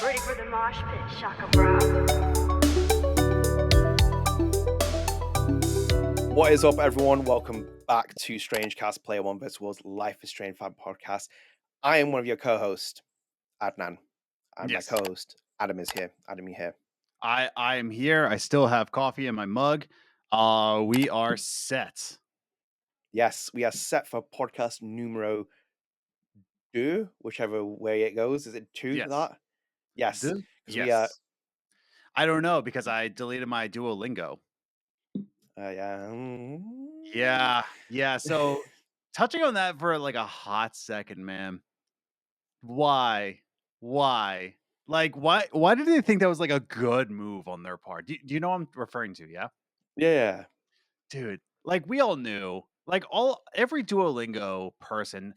Ready for the mosh pit, Shaka Bra. What is up, everyone? Welcome back to StrangeCast, Player One vs. World's Life is Strange fan podcast. I am one of your co-hosts, Adnan, and my Yes. co-host, Adam, is here. Adam, you here? I am here. I still have coffee in my mug. We are set. Yes, we are set for podcast numero two, whichever way it goes. Is it two for Yes. that? Yes, because we are. Yes. I don't know because I deleted my Duolingo. Yeah. So touching on that for like a hot second, man. Why? Like, why did they think that was like a good move on their part? Do you know what I'm referring to? Yeah. Yeah. Dude, like we all knew, like every Duolingo person,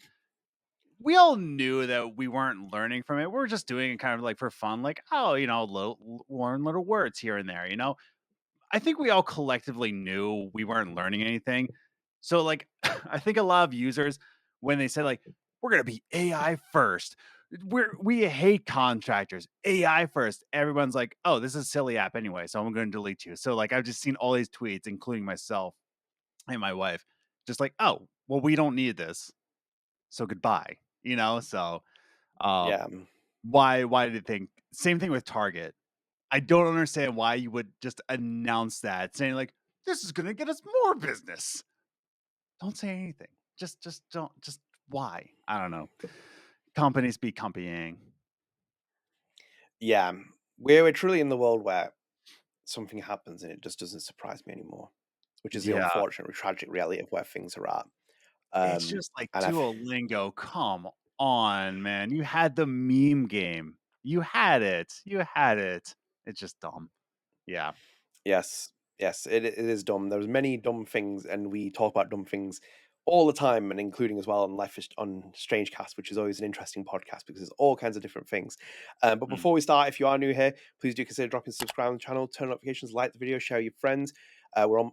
we all knew that we weren't learning from it. We were just doing it kind of like for fun, like, oh, learn little words here and there, I think we all collectively knew we weren't learning anything. So, like, I think a lot of users, when they said, like, we're going to be AI first, we hate contractors, AI first, everyone's like, oh, this is a silly app anyway, so I'm going to delete you. So, like, I've just seen all these tweets, including myself and my wife, just like, oh, well, we don't need this. So goodbye, So, um, Yeah. why did they think? Same thing with Target. I don't understand why you would just announce that, saying like, "This is gonna get us more business." Don't say anything. Just don't. Just why? I don't know. Companies be companying. Yeah. We're truly in the world where something happens and it just doesn't surprise me anymore, which is the Yeah, unfortunate, tragic reality of where things are at. it's just like And Duolingo. Come on, man. You had the meme game. You had it. It's just dumb. Yeah. Yes, yes, it is dumb. There's many dumb things, and we talk about dumb things all the time, and including as well on on StrangeCast, which is always an interesting podcast because there's all kinds of different things. But Mm. before we start, if you are new here, please do consider dropping subscribe on the channel, turn notifications, like the video, share with your friends.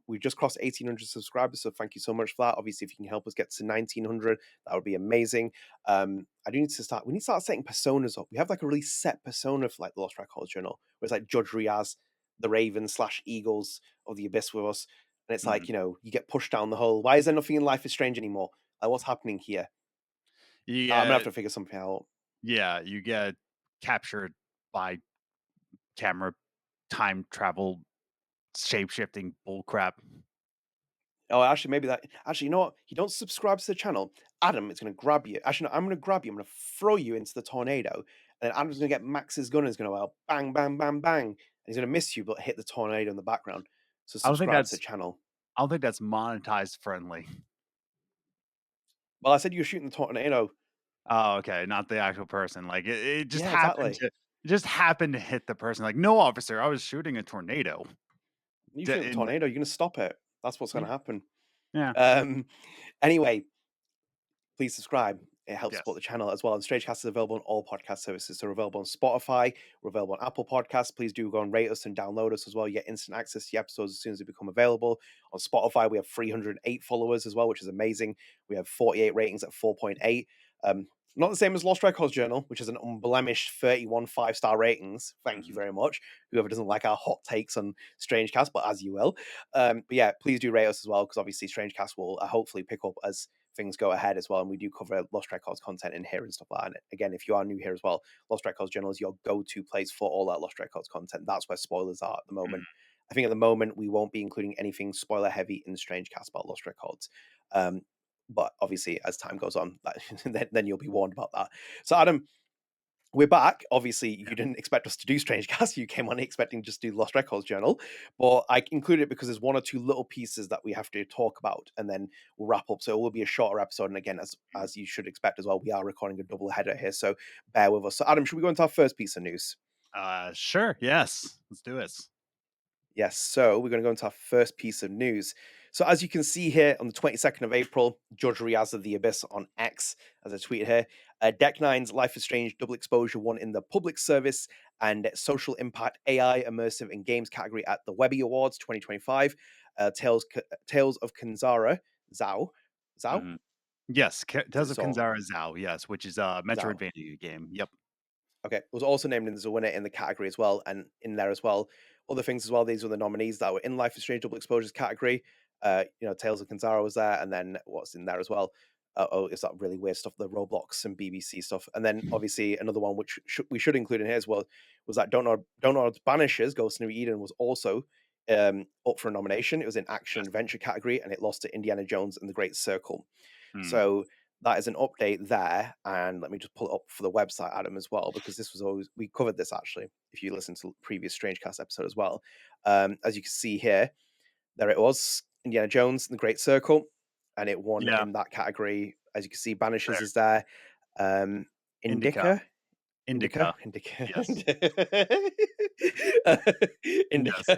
We've just crossed 1,800 subscribers, so thank you so much for that. Obviously, if you can help us get to 1,900, that would be amazing. I do need to start. We need to start setting personas up. We have like a really set persona for like the Lost Records Journal, where it's like Judge Riaz, the Ravens / Eagles of the Abyss with us. And it's like, Mhm. you get pushed down the hole. Why is there nothing in Life is Strange anymore? Like, what's happening here? You I'm gonna have get to figure something out. you get captured by camera time travel shape shifting bullcrap. Oh, actually, maybe that. Actually, you know what? You don't subscribe to the channel. Adam is going to grab you. Actually, no, I'm going to grab you. I'm going to throw you into the tornado. And then Adam's going to get Max's gun and he's going to go bang, bang, bang, bang. And he's going to miss you, but hit the tornado in the background. So I don't think subscribe to the that's channel. I don't think that's monetized friendly. Well, I said you were shooting the tornado. Oh, okay, not the actual person. Like it just Yeah, happened exactly. to hit the person. Like, no, officer, I was shooting a tornado. You D- shoot the in- tornado, you're going to stop it. That's what's going yeah, to happen. yeah, Um, anyway, please subscribe. It helps support yes. the channel as well. And StrangeCast is available on all podcast services. So we're available on Spotify, we're available on Apple Podcasts. Please do go and rate us and download us as well. You get instant access to the episodes as soon as they become available. On Spotify, we have 308 followers as well, which is amazing. We have 48 ratings at 4.8. Not the same as Lost Records Journal, which is an unblemished 31 5-star ratings. Thank you Mhm. very much. Whoever doesn't like our hot takes on StrangeCast, but as you will. But yeah, please do rate us as well, because obviously StrangeCast will hopefully pick up as things go ahead as well. And we do cover Lost Records content in here and stuff like that. And again, if you are new here as well, Lost Records Journal is your go-to place for all that Lost Records content. That's where spoilers are at the moment. I think at the moment we won't be including anything spoiler heavy in the StrangeCast about Lost Records. But obviously, as time goes on, then you'll be warned about that. So, Adam, we're back. Obviously, you didn't expect us to do StrangeCast. You came on expecting just to do Lost Records Journal, but I included it because there's one or two little pieces that we have to talk about, and then we'll wrap up. So it will be a shorter episode. And again, as you should expect as well, we are recording a double header here, so bear with us. So, Adam, should we go into our first piece of news? Sure. Yes. Let's do it. Yes, so we're going to go into our first piece of news. So, as you can see here on the 22nd of April, Judge Riaz of the Abyss on X, as I tweeted here, Deck Nine's Life is Strange Double Exposure won in the Public Service and Social Impact AI, Immersive, and Games category at the Webby Awards 2025. Tales of Kanzara, Zhao, Mhm. Yes, is it Tales of Zhao? Kanzara Zhao. Yes, which is a Zhao. Metroidvania game. Yep. Okay, was also named as a winner in the category as well, and in there as well, other things as well. These were the nominees that were in Life is Strange Double Exposures category. Tales of Kanzara was there, and then what's in there as well? It's that really weird stuff, the Roblox and BBC stuff, and then obviously another one which we should include in here as well was that Don't Banishers Ghost of New Eden was also up for a nomination. It was in Action Adventure category, and it lost to Indiana Jones and the Great Circle. So that is an update there, and let me just pull it up for the website, Adam, as well, because this was always, we covered this actually if you listen to the previous StrangeCast episode as well. As you can see here, there it was, Indiana Jones and the Great Circle, and it won Yeah. in that category. As you can see, Banishers Fair. is there. Indica. Indica. Yes. Indica. Indica.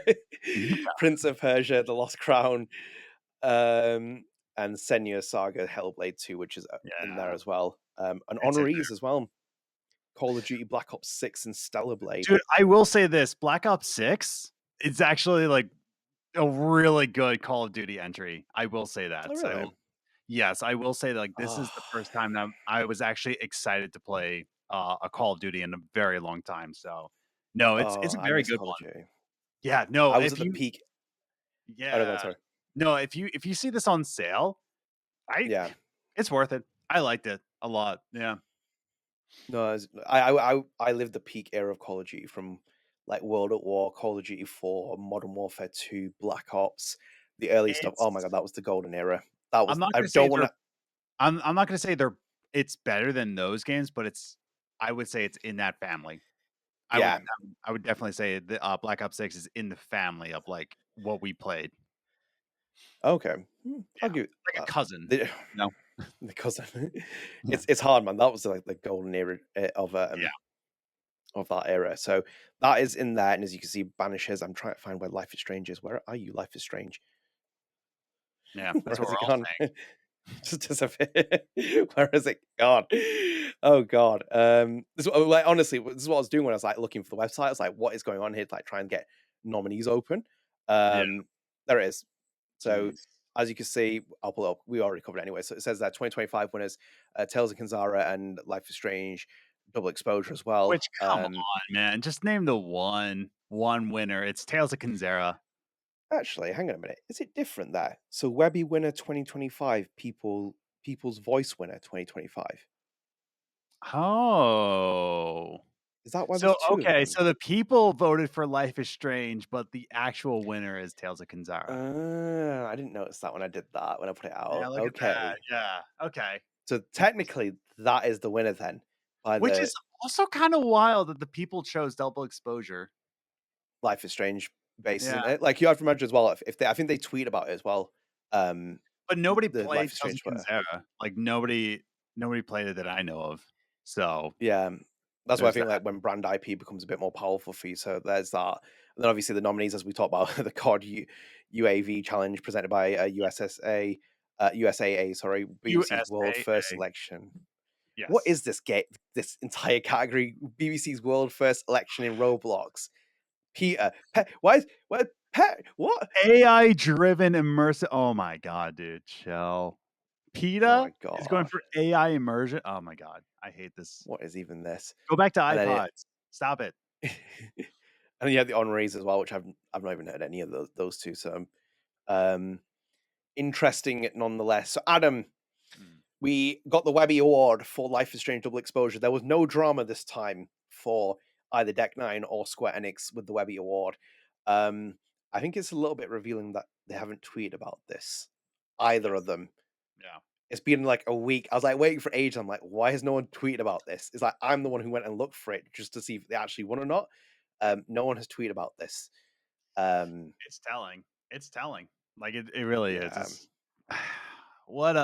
Prince of Persia, The Lost Crown, and Senua Saga Hellblade 2, which is in there Yeah. as well. And It's in honorees as well. Call of Duty Black Ops 6 and Stellar Blade. Dude, I will say this, Black Ops 6, it's actually like a really good Call of Duty entry. I will say that. Oh, So I really? will, yes, I will say that, like, this is the first time that I was actually excited to play a Call of Duty in a very long time. So no, it's a I very miss good Call of one. Duty. Yeah, no, I was if at the you peak. Oh, no, go on, yeah. sorry. No, if you see this on sale, Yeah. it's worth it. I liked it a lot. Yeah. No, I lived the peak era of Call of Duty from like World at War, Call of Duty 4, Modern Warfare 2, Black Ops, the early stuff. Oh my It's god, that was the golden era. That I'm was not I gonna say don't want to. I'm not gonna say it's better than those games, but I would say it's in that family. Yeah. I would definitely say the Black Ops 6 is in the family of like what we played. Okay. I'll Yeah. give Like a cousin. the, No. the cousin. Yeah. It's hard, man. That was like the golden era Yeah. of that era. So that is in there, and as you can see, Banishers. I'm trying to find where Life is Strange is. Where are you, Life is Strange? Yeah. Where That's what has we're it all gone? saying. Just disappear. Where has it gone? Oh god. Like honestly, this is what I was doing when I was like looking for the website. I was like, what is going on here to like try and get nominees open? Yeah. There it is. So Jeez. as you can see, I'll pull it up. We already covered it anyway. So it says that 2025 winners, Tales of Kanzara and Life is Strange, Double Exposure as well. Which come on, man. Just name the one winner. It's Tales of Kanzara. Actually, hang on a minute. Is it different there? So Webby winner 2025, People's Voice winner 2025. Oh. Is that why So there's two of okay, them? so the people voted for Life is Strange, but the actual winner is Tales of Kanzara. I didn't notice that when I did that, when I put it Yeah, out. look at that. Okay. Yeah. Okay. So technically, that is the winner then by Which the is also kind of wild that the people chose double exposure. Life is Strange base, Yeah. isn't it? Like you have to remember as well, if they, I think they tweet about it as well. But nobody The played Life is Tales of Strange Twitter. Kanzara. Like nobody played it that I know of. So Yeah. That's why I there's think that. like when brand IP becomes a bit more powerful for you. So there's that. And then obviously the nominees, as we talked about, the COD UAV challenge presented by USAA, sorry, BBC's world first USAA. election. What Yes. is this this entire category? BBC's world first election in Roblox. Peter, what? AI driven immersive. Oh my god, dude. Chill. Oh PETA my is going god. for AI immersion. Oh my god. I hate this. What is even this? Go back to And then iPods. Stop it. and you have the honorees as well, which I've not even heard any of those two. So um interesting nonetheless. So Adam, Mm. we got the Webby Award for Life is Strange Double Exposure. There was no drama this time for either Deck Nine or Square Enix with the Webby Award. I think it's a little bit revealing that they haven't tweeted about this, either Yes. of them. Yeah. It's been like a week. I was like waiting for ages. I'm like, why has no one tweeted about this? It's like I'm the one who went and looked for it just to see if they actually won or not. No one has tweeted about this. It's telling. It's telling. Like it really is. Yeah, It's, what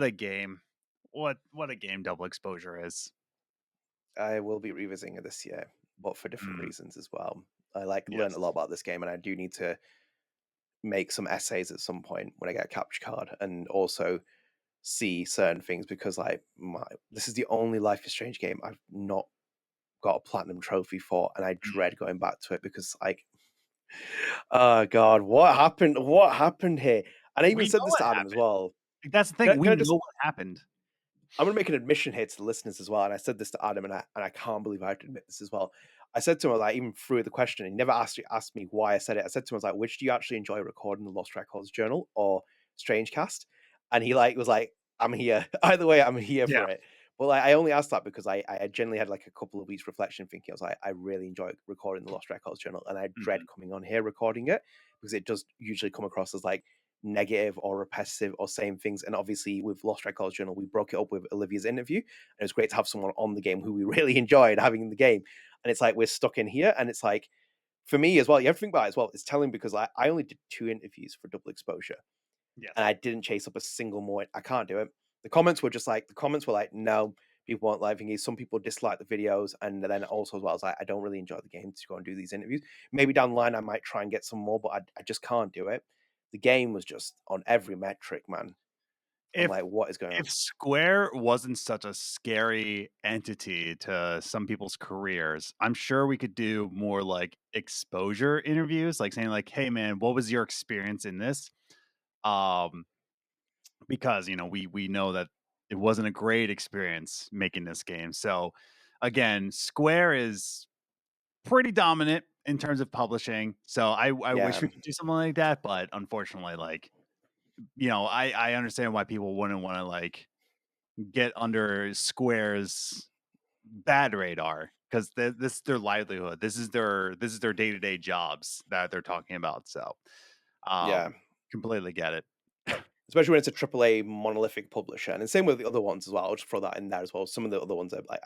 a game. What a game double exposure is. I will be revisiting it this year, but for different Mm. reasons as well. I like learned a Yes. lot about this game, and I do need to make some essays at some point when I get a capture card, and also see certain things because like this is the only Life is Strange game I've not got a platinum trophy for, and I Mm. dread going back to it because like, oh god, what happened? What happened here? And I even We said know this what to Adam as happened. well. Like, that's the thing. We Can I know just what happened. I'm gonna make an admission here to the listeners as well, and I said this to Adam, and I can't believe I have to admit this as well. I said to him, like, even through the question, he never asked me why I said it. I said to him, I was like, which do you actually enjoy recording, the Lost Records Journal or StrangeCast? And he was like, I'm here. Either way, I'm here Yeah. for it. But like, I only asked that because I generally had like a couple of weeks reflection thinking. I was like, I really enjoy recording the Lost Records Journal, and I dread Mhm. coming on here recording it because it does usually come across as like negative or repetitive or same things. And obviously, with Lost Records Journal, we broke it up with Olivia's interview, and it was great to have someone on the game who we really enjoyed having in the game. And it's like we're stuck in here, and it's like for me as well. You have to think about it as well. It's telling because I only did 2 interviews for double exposure, and Yes. I didn't chase up a single more. I can't do it. The comments were like, no, people weren't liking it. Some people disliked the videos, and then also as well as I don't really enjoy the game to go and do these interviews. Maybe down the line I might try and get some more, but I just can't do it. The game was just on every metric, man. I'm If like, what is going on? if Square wasn't such a scary entity to some people's careers, I'm sure we could do more like exposure interviews, like saying like, "Hey man, what was your experience in this?" Um, because we know that it wasn't a great experience making this game. So again, Square is pretty dominant in terms of publishing. So I wish Yeah, we could do something like that, but unfortunately, like I understand why people wouldn't want to like get under Square's bad radar because this is their livelihood. This is their day to day jobs that they're talking about. So, yeah. completely get it. Especially when it's a AAA monolithic publisher, and the same with the other ones as well. I'll just throw that in there as well. Some of the other ones are like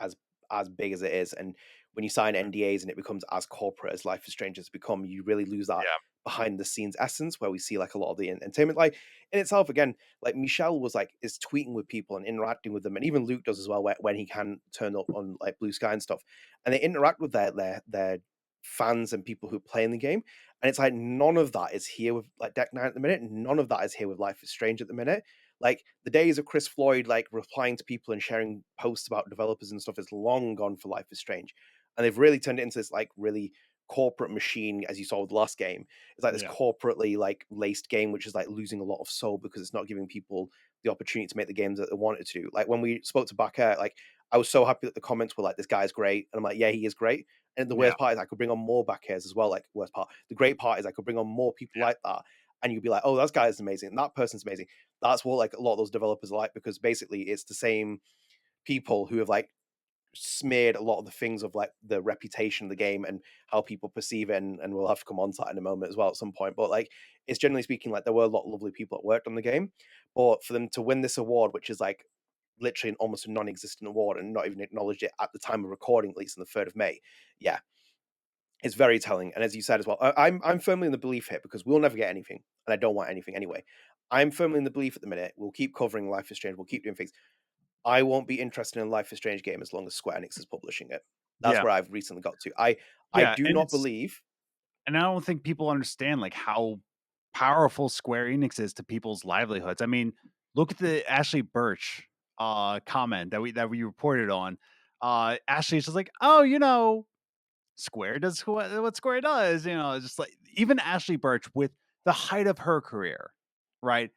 as big as it is, and when you sign NDAs and it becomes as corporate as Life is Strange has become, you really lose that Yeah, behind the scenes essence where we see like a lot of the entertainment. Like in itself, again, like Michelle is tweeting with people and interacting with them, and even Luke does as well when he can turn up on like Blue Sky and stuff, and they interact with their fans and people who play in the game. And it's like none of that is here with like Deck Nine at the minute. None of that is here with Life is Strange at the minute. Like the days of Chris Floyd like replying to people and sharing posts about developers and stuff is long gone for Life is Strange. And they've really turned it into this like really corporate machine, as you saw with the last game. It's like this yeah, corporately like laced game, which is like losing a lot of soul because it's not giving people the opportunity to make the games that they wanted to do. Like when we spoke to Bakker, like I was so happy that the comments were like, "This guy's great," and I'm like, "Yeah, he is great." And the yeah, worst part is I could bring on more back hairs as well. Like worst part, the great part is I could bring on more people like that, and you'd be like, "Oh, that guy is amazing. And that person's amazing." That's what like a lot of those developers are like because basically it's the same people who have like smeared a lot of the things of like the reputation of the game and how people perceive it, and we'll have to come on to that in a moment as well at some point. But like it's generally speaking, like there were a lot of lovely people that worked on the game, but for them to win this award, which is like literally almost a non-existent award and not even acknowledged it at the time of recording, at least on the 3rd of May. Yeah, it's very telling. And as you said as well, I'm firmly in the belief here because we'll never get anything, and I don't want anything anyway. I'm firmly in the belief at the minute we'll keep covering Life is Strange, we'll keep doing things. I won't be interested in a Life is Strange game as long as Square Enix is publishing it. That's yeah, where I've recently got to. I yeah. do not believe. And I don't think people understand like how powerful Square Enix is to people's livelihoods. I mean, look at the Ashley Birch comment that we reported on. Ashley's just like, oh, Square does what Square does. It's just like even Ashley Birch with the height of her career, right?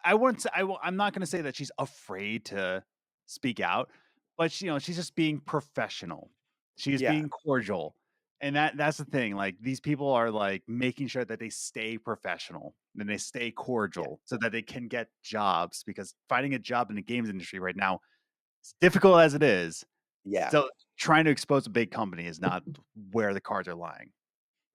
I wouldn't say I'm not going to say that she's afraid to speak out, but she's just being professional. She is Yeah, being cordial. And that's the thing. Like these people are like making sure that they stay professional and they stay yeah, cordial so that they can get jobs because finding a job in the games industry right now is difficult as it is. yeah. So trying to expose a big company is not where the cards are lying.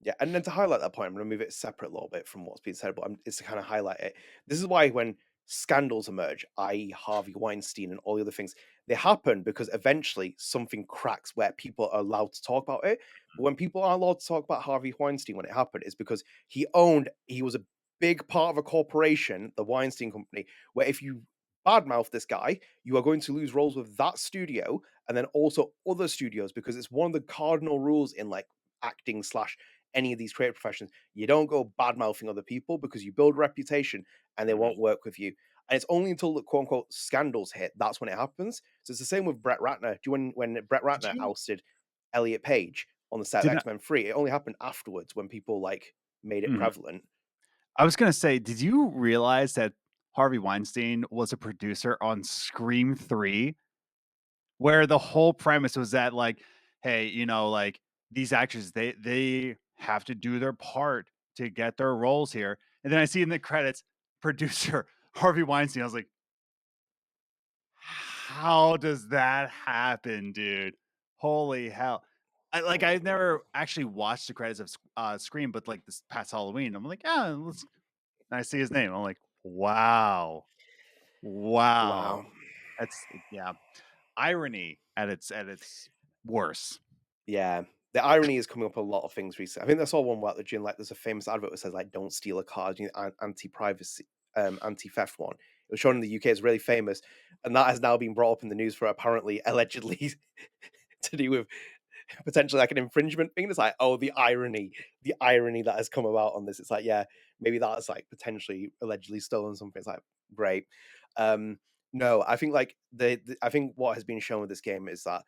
Yeah, and then to highlight that point, I'm going to move it separate a little bit from what's been said, but it's to kind of highlight it. This is why when scandals emerge, i.e., Harvey Weinstein and all the other things, they happen because eventually something cracks where people are allowed to talk about it. But when people aren't allowed to talk about Harvey Weinstein when it happened, it's because he was a big part of a corporation, the Weinstein Company, where if you badmouth this guy, you are going to lose roles with that studio and then also other studios because it's one of the cardinal rules in like acting slash any of these creative professions, you don't go bad mouthing other people because you build a reputation and they Mhm. won't work with you. And it's only until the quote unquote scandals hit that's when it happens. So it's the same with Brett Ratner. Do you when Brett Did Ratner you ousted Elliot Page on the set of did X Men 3? It only happened afterwards when people like made it Mhm. prevalent. I was gonna say, did you realize that Harvey Weinstein was a producer on Scream 3, where the whole premise was that, like, hey, like, these actors, they have to do their part to get their roles here. And then I see in the credits, producer Harvey Weinstein. I was like, how does that happen, dude? Holy hell. I've never actually watched the credits of Scream, but like this past Halloween, I'm like, let's, and I see his name. I'm like, wow. Wow. Wow. That's yeah. Irony at its worst. Yeah. The irony is coming up a lot of things recently. I think that's all one where the like there's a famous advert that says like don't steal a car, anti-privacy, anti-theft one. It was shown in the UK, it's really famous, and that has now been brought up in the news for apparently allegedly to do with potentially like an infringement thing. It's like, oh, the irony that has come about on this. It's like, yeah, maybe that's like potentially allegedly stolen something. It's like, great. No, I think like I think what has been shown with this game is that,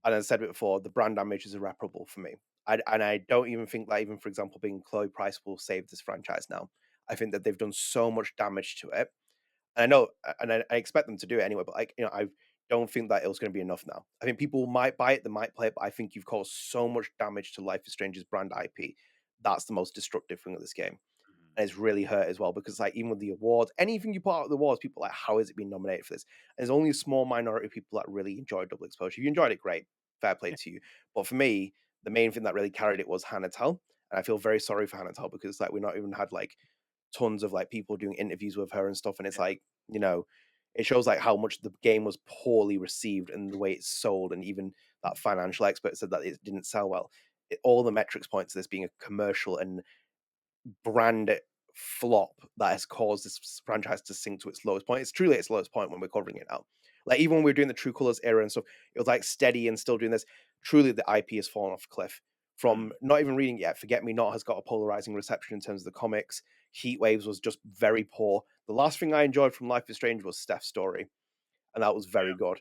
and I said it before, the brand damage is irreparable for me. I don't even think that, even for example, being Chloe Price will save this franchise now. I think that they've done so much damage to it. And I know, and I expect them to do it anyway, but like, I don't think that it was going to be enough now. I think people might buy it, they might play it, but I think you've caused so much damage to Life is Strange's brand IP. That's the most destructive thing of this game. And it's really hurt as well because, like, even with the awards, anything you put out of the awards, people are like, how is it being nominated for this? And there's only a small minority of people that really enjoy Double Exposure. If you enjoyed it, great, fair play to you. But for me, the main thing that really carried it was Hannah Tell, and I feel very sorry for Hannah Tell because, like, we're not even had like tons of like people doing interviews with her and stuff, and it's like, it shows like how much the game was poorly received and the way it's sold, and even that financial expert said that it didn't sell well. All the metrics point to this being a commercial and brand flop that has caused this franchise to sink to its lowest point. It's truly its lowest point when we're covering it now. Like, even when we were doing the True Colors era and stuff, it was like steady and still doing this. Truly, the IP has fallen off a cliff. From not even reading it yet, Forget Me Not has got a polarizing reception in terms of the comics. Heat Waves was just very poor. The last thing I enjoyed from Life is Strange was Steph's story, and that was very good.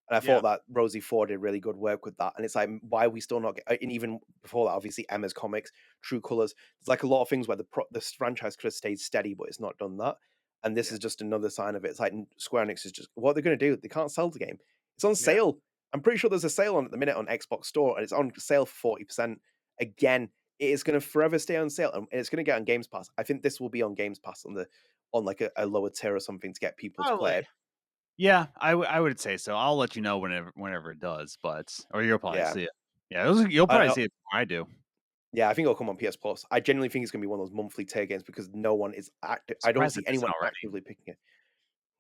And I thought that Rosie Ford did really good work with that. And it's like, why are we still not and even before that, obviously, Emma's comics, True Colors. There's like a lot of things where the franchise could have stayed steady, but it's not done that. And this is just another sign of it. It's like Square Enix is just, what are they going to do? They can't sell the game. It's on sale. I'm pretty sure there's a sale on at the minute on Xbox Store, and it's on sale for 40%. Again, it is going to forever stay on sale, and it's going to get on Games Pass. I think this will be on Games Pass on like a lower tier or something to get people to play it. Yeah, I would say so. I'll let you know whenever it does, or you'll probably Yeah. see it. Yeah, you'll probably see it before I do. Yeah, I think it'll come on PS Plus. I genuinely think it's going to be one of those monthly tier games because no one is active. I don't Surprised see it isn't anyone already. actively picking it.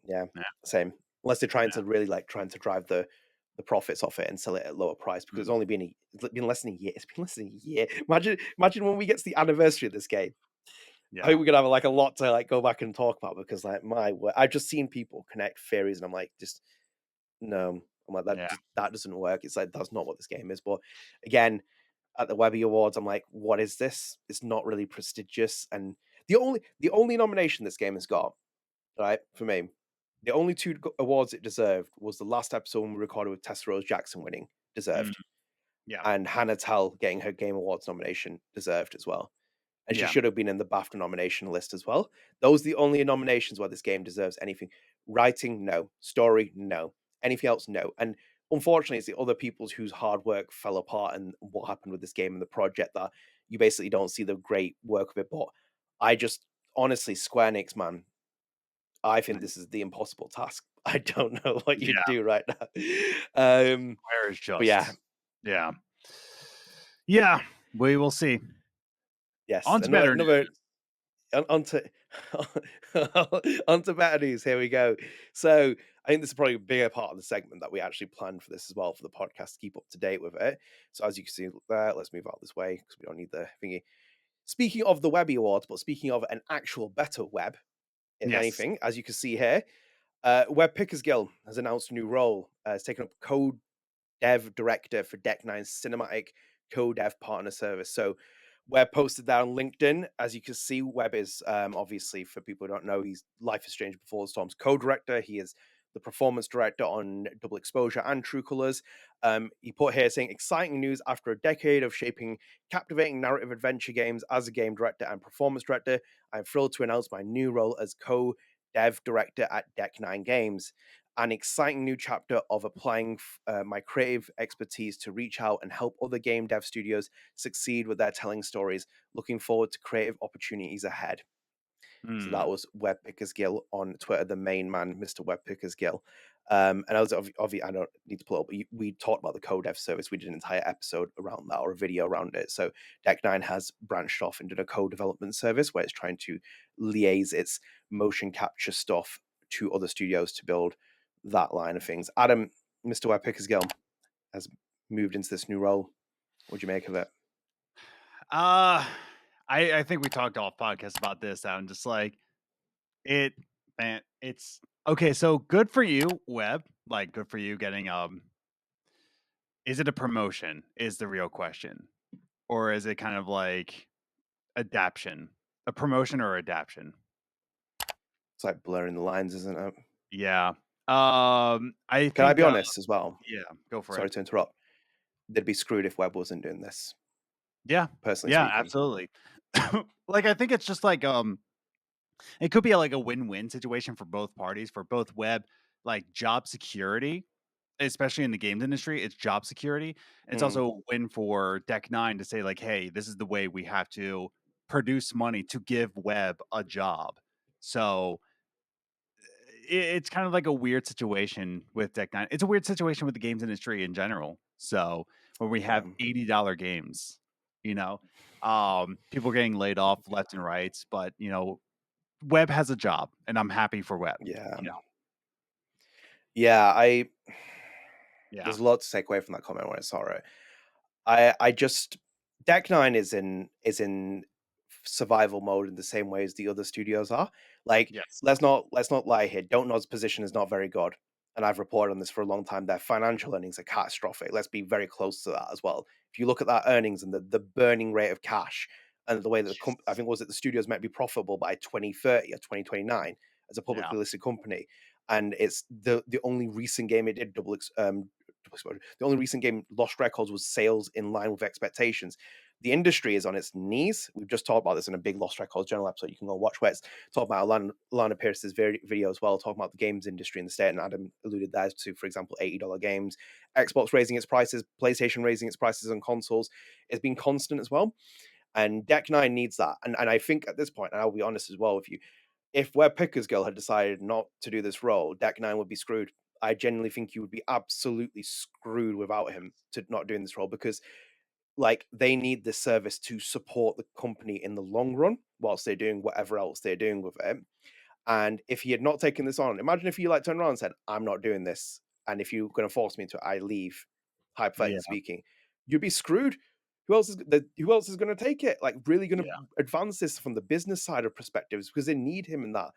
Yeah, Yeah. same. Unless they're trying to really trying to drive the profits off it and sell it at a lower price because it's only been less than a year. It's been less than a year. Imagine when we get to the anniversary of this game. Yeah. I think we're gonna have like a lot to like go back and talk about because like I've just seen people connect theories and I'm like, just no. I'm like that doesn't work. It's like that's not what this game is. But again, at the Webby Awards, I'm like, what is this? It's not really prestigious. And the only nomination this game has got, right, for me, the only two awards it deserved was the last episode we recorded with Tessa Rose Jackson winning, deserved. Yeah. And Hannah Tell getting her Game Awards nomination, deserved as well. And she should have been in the BAFTA nomination list as well. Those are the only nominations where this game deserves anything. Writing, no. Story, no. Anything else, no. And unfortunately, it's the other people's whose hard work fell apart and what happened with this game and the project that you basically don't see the great work of it. But I just, honestly, Square Enix, man, I think this is the impossible task. I don't know what you'd do right now. Where is But yeah. Yeah, we will see. Yes. On to better news. Onto better news. Here we go. So I think this is probably a bigger part of the segment that we actually planned for this as well for the podcast to keep up to date with it. So as you can see there, let's move out this way because we don't need the thingy. Speaking of the Webby Awards, but speaking of an actual better web, if anything, as you can see here, Webb Pickersgill has announced a new role. Has taken up co-dev director for Deck 9's cinematic co-dev partner service. So Webb posted that on LinkedIn. As you can see, Webb is obviously, for people who don't know, he's Life is Strange Before the Storm's co-director. He is the performance director on Double Exposure and True Colors. He put here saying, exciting news after a decade of shaping captivating narrative adventure games as a game director and performance director. I'm thrilled to announce my new role as dev director at Deck 9 Games. An exciting new chapter of applying my creative expertise to reach out and help other game dev studios succeed with their telling stories. Looking forward to creative opportunities ahead. So that Mm. was Webb Pickersgill on Twitter, the main man, Mr. Webb Pickersgill. And I was obviously, I don't need to pull up, but we talked about the co-dev service. We did an entire episode around that, or a video around it. So Deck 9 has branched off into a co-development service where it's trying to liaise its motion capture stuff to other studios to build that line of things. Adam, Mr. Webb Pickersgill has moved into this new role. What do you make of it? Uh, I think we talked off podcast about this. I'm just like, it, man, it's okay. So good for you, Webb. Like, good for you getting, is it a promotion? Is the real question. Or is it kind of like adaption? A promotion or adaption? It's like blurring the lines, isn't it? Yeah. I Can I think, be honest as well? yeah, go for Sorry it. to interrupt. They'd be screwed if Webb wasn't doing this, Yeah. personally Yeah, speaking. absolutely. Like, I think it's just like, it could be like a win-win situation for both parties, for both Webb, like job security, especially in the games industry. It's job security. It's Mm, also a win for Deck 9 to say, like, hey, this is the way we have to produce money to give Webb a job. So it's kind of like a weird situation with Deck 9. It's a weird situation with the games industry in general. So when we have yeah, $80 games, you know, people getting laid off left and right, but Webb has a job, and I'm happy for Webb. yeah, You know, yeah. yeah, There's a lot to take away from that comment when I saw it. I just Deck 9 is in survival mode in the same way as the other studios are. Like, yes, let's not lie here. Don't Nod's position is not very good. And I've reported on this for a long time. Their financial earnings are catastrophic. Let's be very close to that as well. If you look at that earnings and the burning rate of cash and the way that I think was it the studios might be profitable by 2030 or 2029 as a yeah, publicly listed company. And it's the only recent game it did double exposure. The only recent game lost records was sales in line with expectations. The industry is on its knees. We've just talked about this in a big Lost Records Journal episode. You can go watch where it's talking about Lana Pierce's video as well, talking about the games industry in the state. And Adam alluded there to, for example, $80 games, Xbox raising its prices, PlayStation raising its prices on consoles. It's been constant as well. And Deck 9 needs that. And I think at this point, and I'll be honest as well with you, if Webb Pickersgill had decided not to do this role, Deck 9 would be screwed. I genuinely think you would be absolutely screwed without him to not doing this role, because like they need this service to support the company in the long run whilst they're doing whatever else they're doing with it. And if he had not taken this on, imagine if you like turned around and said, I'm not doing this. And if you're going to force me into it, I leave, hypothetically yeah, speaking, you'd be screwed. Who else is going to take it? Like, really going to yeah, advance this from the business side of perspectives, because they need him in that.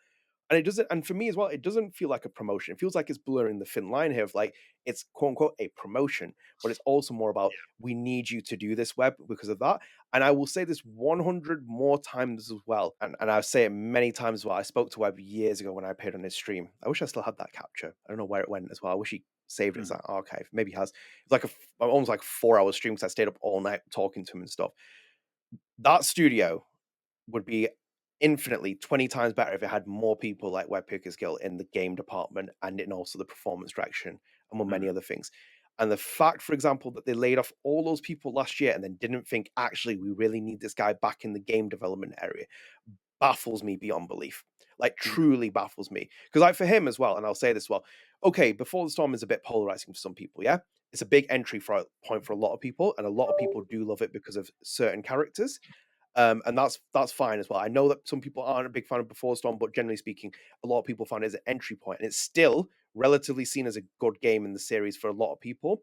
And it doesn't, and for me as well, it doesn't feel like a promotion. It feels like it's blurring the thin line here of like it's quote unquote a promotion, but it's also more about we need you to do this, Web, because of that. And I will say this 100 more times as well. And I'll say it many times as well. I spoke to Web years ago when I appeared on his stream. I wish I still had that capture. I don't know where it went as well. I wish he saved it as mhm, that archive. Maybe he has. It's like almost like 4 hour stream because I stayed up all night talking to him and stuff. That studio would be infinitely 20 times better if it had more people like Webb Pickersgill in the game department and in also the performance direction, among many mhm, other things. And the fact, for example, that they laid off all those people last year and then didn't think, actually, we really need this guy back in the game development area, baffles me beyond belief. Like, mhm, truly baffles me. Because, like, for him as well, and I'll say this as well, okay, Before the Storm is a bit polarizing for some people, yeah? It's a big entry point for a lot of people, and a lot of people do love it because of certain characters. And that's fine as well. I know that some people aren't a big fan of Before Storm, but generally speaking, a lot of people find it as an entry point, and it's still relatively seen as a good game in the series for a lot of people.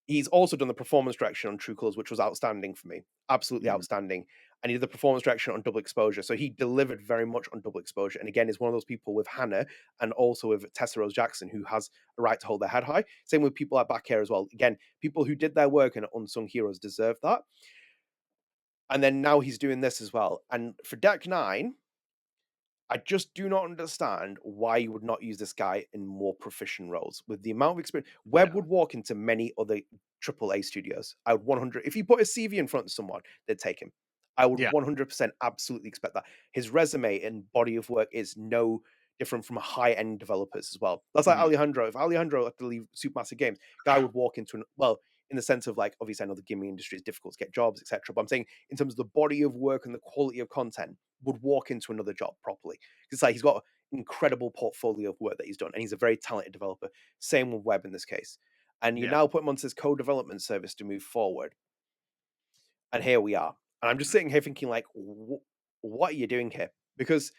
He's also done the performance direction on True Colors, which was outstanding for me, absolutely mhm, outstanding. And he did the performance direction on Double Exposure, so he delivered very much on Double Exposure. And again, is one of those people with Hannah and also with Tessa Rose Jackson who has a right to hold their head high. Same with people like Back Hair as well. Again, people who did their work and are unsung heroes deserve that. And then now he's doing this as well. And for Deck 9, I just do not understand why you would not use this guy in more proficient roles. With the amount of experience, Webb yeah, would walk into many other AAA studios. I would 100, if you put a CV in front of someone, they'd take him. I would yeah, 100% absolutely expect that. His resume and body of work is no different from high-end developers as well. That's like Mhm. Alejandro. If Alejandro had to leave Supermassive Games, guy would walk into in the sense of like, obviously I know the gaming industry is difficult to get jobs, etc. But I'm saying in terms of the body of work and the quality of content, would walk into another job properly. It's like he's got an incredible portfolio of work that he's done, and he's a very talented developer. Same with Webb in this case. And you Yeah. now put him onto this co-development service to move forward. And here we are. And I'm just sitting here thinking, like, what are you doing here? Because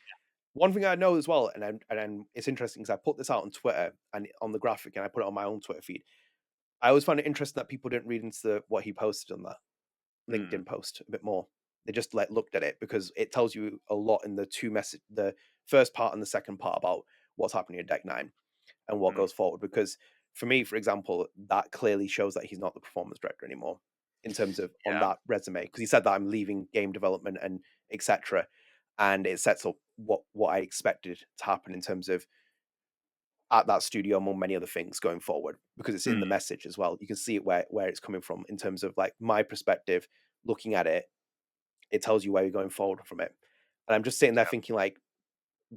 one thing I know as well, and it's interesting because I put this out on Twitter and on the graphic, and I put it on my own Twitter feed. I always find it interesting that people didn't read into what he posted on that Mm. LinkedIn post a bit more. They just like looked at it because it tells you a lot in the first part and the second part about what's happening at Deck 9 and what Mm. goes forward. Because for me, for example, that clearly shows that he's not the performance director anymore in terms of on Yeah. that resume. Because he said that I'm leaving game development and etc. And it sets up what I expected to happen in terms of at that studio among many other things going forward, because it's in Mm. the message as well. You can see it where it's coming from in terms of like my perspective looking at it. It tells you where you're going forward from it. And I'm just sitting there Yeah. thinking like,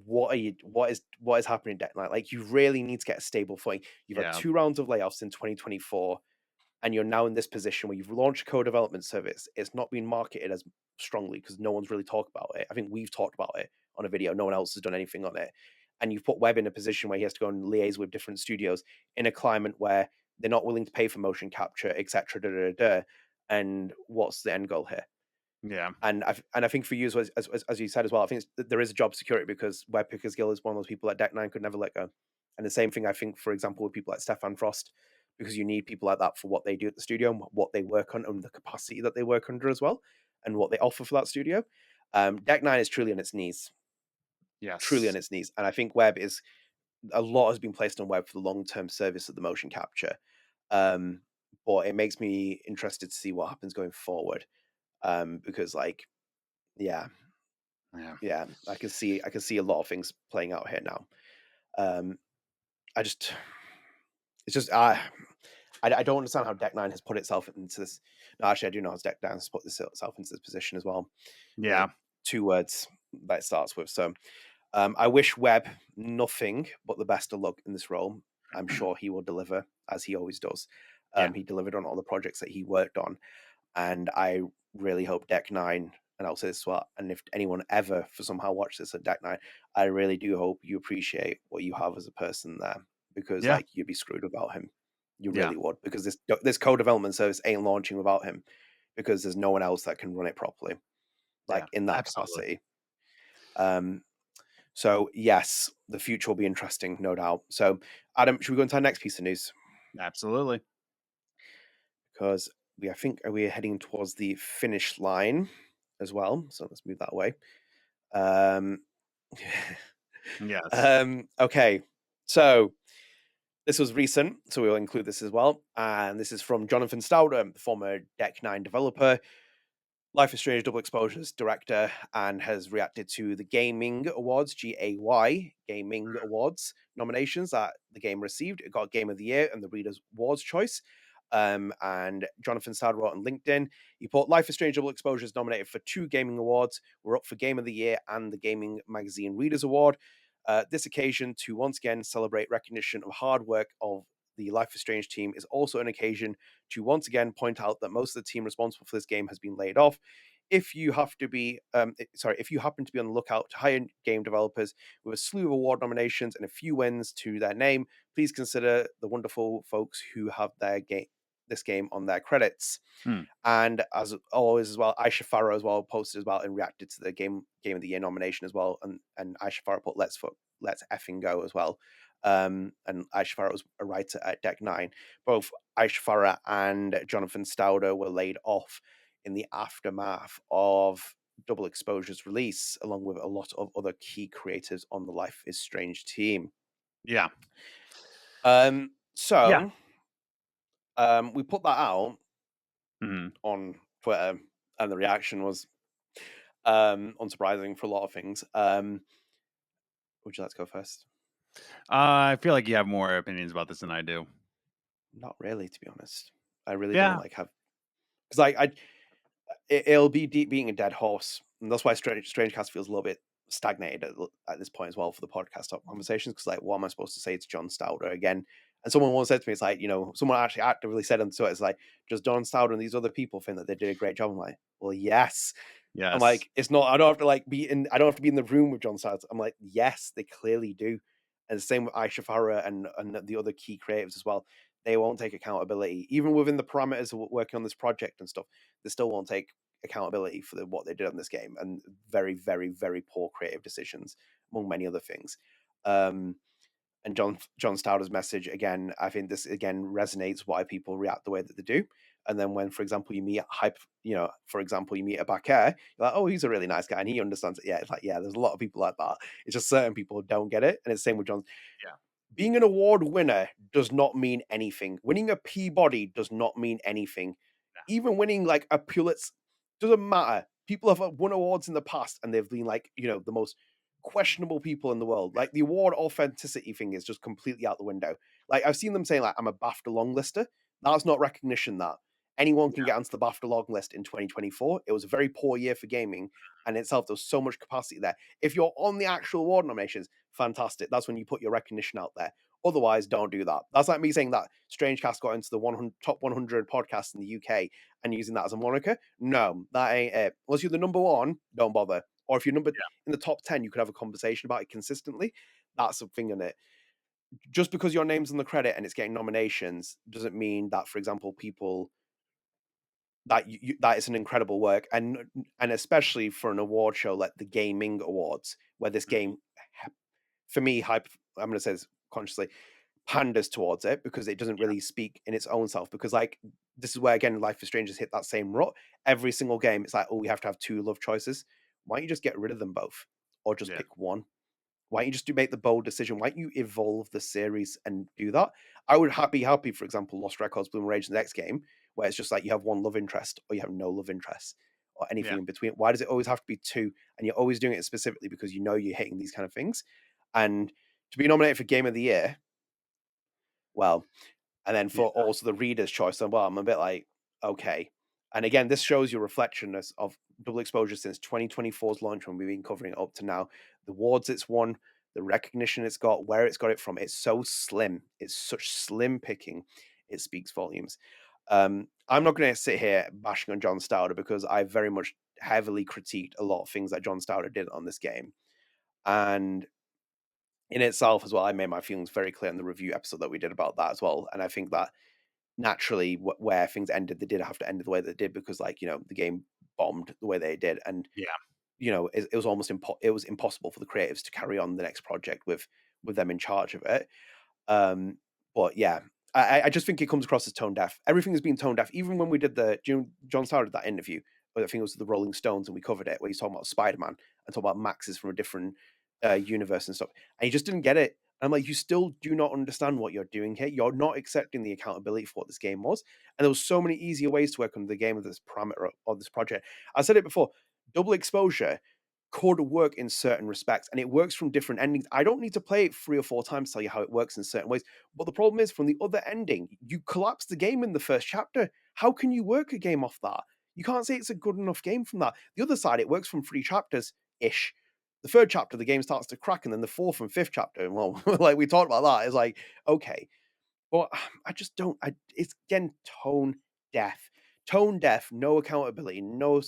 what is happening Deck Nine? Like you really need to get a stable footing. You've had Yeah. 2 rounds of layoffs in 2024, and you're now in this position where you've launched a co-development service. It's not been marketed as strongly because no one's really talked about it. I think we've talked about it on a video. No one else has done anything on it. And you've put Webb in a position where he has to go and liaise with different studios in a climate where they're not willing to pay for motion capture, etc. And what's the end goal here? Yeah. And I think for you as you said as well, I think there is a job security because Webb Pickersgill is one of those people that Deck 9 could never let go. And the same thing I think, for example, with people like Stefan Frost, because you need people like that for what they do at the studio and what they work on and the capacity that they work under as well, and what they offer for that studio. Deck 9 is truly on its knees, truly on Yes. its knees. And I think Webb is a lot has been placed on Webb for the long-term service of the motion capture. Um, but it makes me interested to see what happens going forward. Because like, yeah, Yeah. yeah, I can see a lot of things playing out here now. Um, I just it's just I don't understand how Deck 9 has put itself into this. No, actually, I do know how Deck 9 has put itself into this position as well. Yeah. Like 2 words that it starts with. So I wish Webb nothing but the best of luck in this role. I'm sure he will deliver as he always does. Yeah. He delivered on all the projects that he worked on, and I really hope Deck 9. And I'll say this as well. And if anyone ever for somehow watch this at Deck 9, I really do hope you appreciate what you have as a person there, because Yeah. like you'd be screwed without him. You Yeah. really would, because this co-development service ain't launching without him, because there's no one else that can run it properly, Yeah. like in that Absolutely. capacity. So yes, the future will be interesting, no doubt. So Adam, should we go into our next piece of news? Absolutely. Because I think we're heading towards the finish line as well. So let's move that way. Um, Yes. okay, so this was recent, so we'll include this as well. And this is from Jonathan Stauder, the former Deck 9 developer, Life is Strange Double Exposure's director, and has reacted to the Gayming Awards, GAY, Gayming Awards nominations that the game received. It got Game of the Year and the Reader's Awards choice. And Jonathan Stauder wrote on LinkedIn, he put Life is Strange Double Exposure is nominated for 2 gaming awards. We're up for Game of the Year and the Gaming Magazine Readers Award. This occasion to once again celebrate recognition of hard work of the Life is Strange team is also an occasion to once again point out that most of the team responsible for this game has been laid off. If you happen to be on the lookout to hire game developers with a slew of award nominations and a few wins to their name, please consider the wonderful folks who have this game on their credits. Hmm. And as always as well, Aysha Farah as well posted as well and reacted to the game of the year nomination as well. And Aysha Farah put let's effing go as well. And Aysha Farah was a writer at Deck 9. Both Aysha Farah and Jonathan Stauder were laid off in the aftermath of Double Exposure's release, along with a lot of other key creators on the Life is Strange team. Yeah. So we put that out Hmm. on Twitter, and the reaction was unsurprising for a lot of things. Would you like to go first? I feel like you have more opinions about this than I do. Not really, to be honest. I really Yeah. don't like have because it'll be deep beating a dead horse, and that's why StrangeCast feels a little bit stagnated at this point as well for the podcast top conversations, because like, what am I supposed to say to John Stauder again? And someone once said to me, it's like, someone actually actively said on Twitter, it's like, does John Stauder and these other people think that they did a great job? I'm like, well, yes. I'm like, it's not, I don't have to I don't have to be in the room with John Stauder. I'm like, yes, they clearly do. And the same with Aysha, Farah, and the other key creatives as well. They won't take accountability, even within the parameters of working on this project and stuff. They still won't take accountability for what they did on this game, and very, very, very poor creative decisions, among many other things. And John Stauder's message again, I think this again resonates why people react the way that they do. And then when, for example, you meet for example, you meet a Baker, you're like, oh, he's a really nice guy and he understands it. Yeah, it's like, yeah, there's a lot of people like that. It's just certain people don't get it, and it's the same with John. Yeah. Being an award winner does not mean anything. Winning a Peabody does not mean anything. No. Even winning like a Pulitzer doesn't matter. People have won awards in the past and they've been like, the most questionable people in the world. Like the award authenticity thing is just completely out the window. Like I've seen them saying like, I'm a BAFTA long lister. That's not recognition that anyone can get onto the BAFTA long list in 2024. It was a very poor year for gaming, and itself there's so much capacity there. If you're on the actual award nominations, fantastic. That's when you put your recognition out there. Otherwise, don't do that. That's like me saying that StrangeCast got into the top 100 podcasts in the UK and using that as a moniker. No, that ain't it. Unless you're the number one, don't bother. Or if you're in the top 10, you could have a conversation about it consistently. That's a thing in it. Just because your name's on the credit and it's getting nominations doesn't mean that, for example, people that that is an incredible work, and especially for an award show like the Gayming Awards, where this game, for me, I'm going to say this consciously, panders towards it because it doesn't really speak in its own self. Because like this is where again Life is Strange has hit that same rut. Every single game, it's like, oh, we have to have two love choices. Why don't you just get rid of them both, or just pick one? Why don't you just make the bold decision? Why don't you evolve the series and do that? I would be happy, for example, Lost Records, Bloom Rage, the next game, where it's just like you have one love interest or you have no love interest or anything in between. Why does it always have to be two? And you're always doing it specifically because you're hitting these kind of things. And to be nominated for Game of the Year, well, and then for also the reader's choice, then, well, I'm a bit like, okay. And again, this shows your reflection of Double Exposure since 2024's launch, when we've been covering it up to now. The awards it's won, the recognition it's got, where it's got it from. It's so slim. It's such slim picking. It speaks volumes. I'm not going to sit here bashing on John Stauder because I very much heavily critiqued a lot of things that John Stauder did on this game. And in itself as well, I made my feelings very clear in the review episode that we did about that as well. And I think that naturally where things ended, they did have to end the way they did because the game bombed the way they did. And it was almost it was impossible for the creatives to carry on the next project with them in charge of it. But yeah, I just think it comes across as tone deaf. Everything has been tone deaf. Even when we did John Stauder did that interview, I think it was the Rolling Stones, and we covered it, where he's talking about Spider-Man and talking about Maxes from a different universe and stuff, and he just didn't get it. I'm like, you still do not understand what you're doing here. You're not accepting the accountability for what this game was. And there was so many easier ways to work on the game of this parameter of this project. I said it before, Double Exposure could work in certain respects, and it works from different endings. I don't need to play it 3 or 4 times to tell you how it works in certain ways. But the problem is, from the other ending, you collapse the game in the first chapter. How can you work a game off that? You can't say it's a good enough game from that. The other side, it works from 3 chapters-ish. The 3rd chapter, the game starts to crack, and then the 4th and 5th chapter, well, like we talked about that, it's like, okay. But I just don't, it's again, tone deaf. Tone deaf, no accountability, no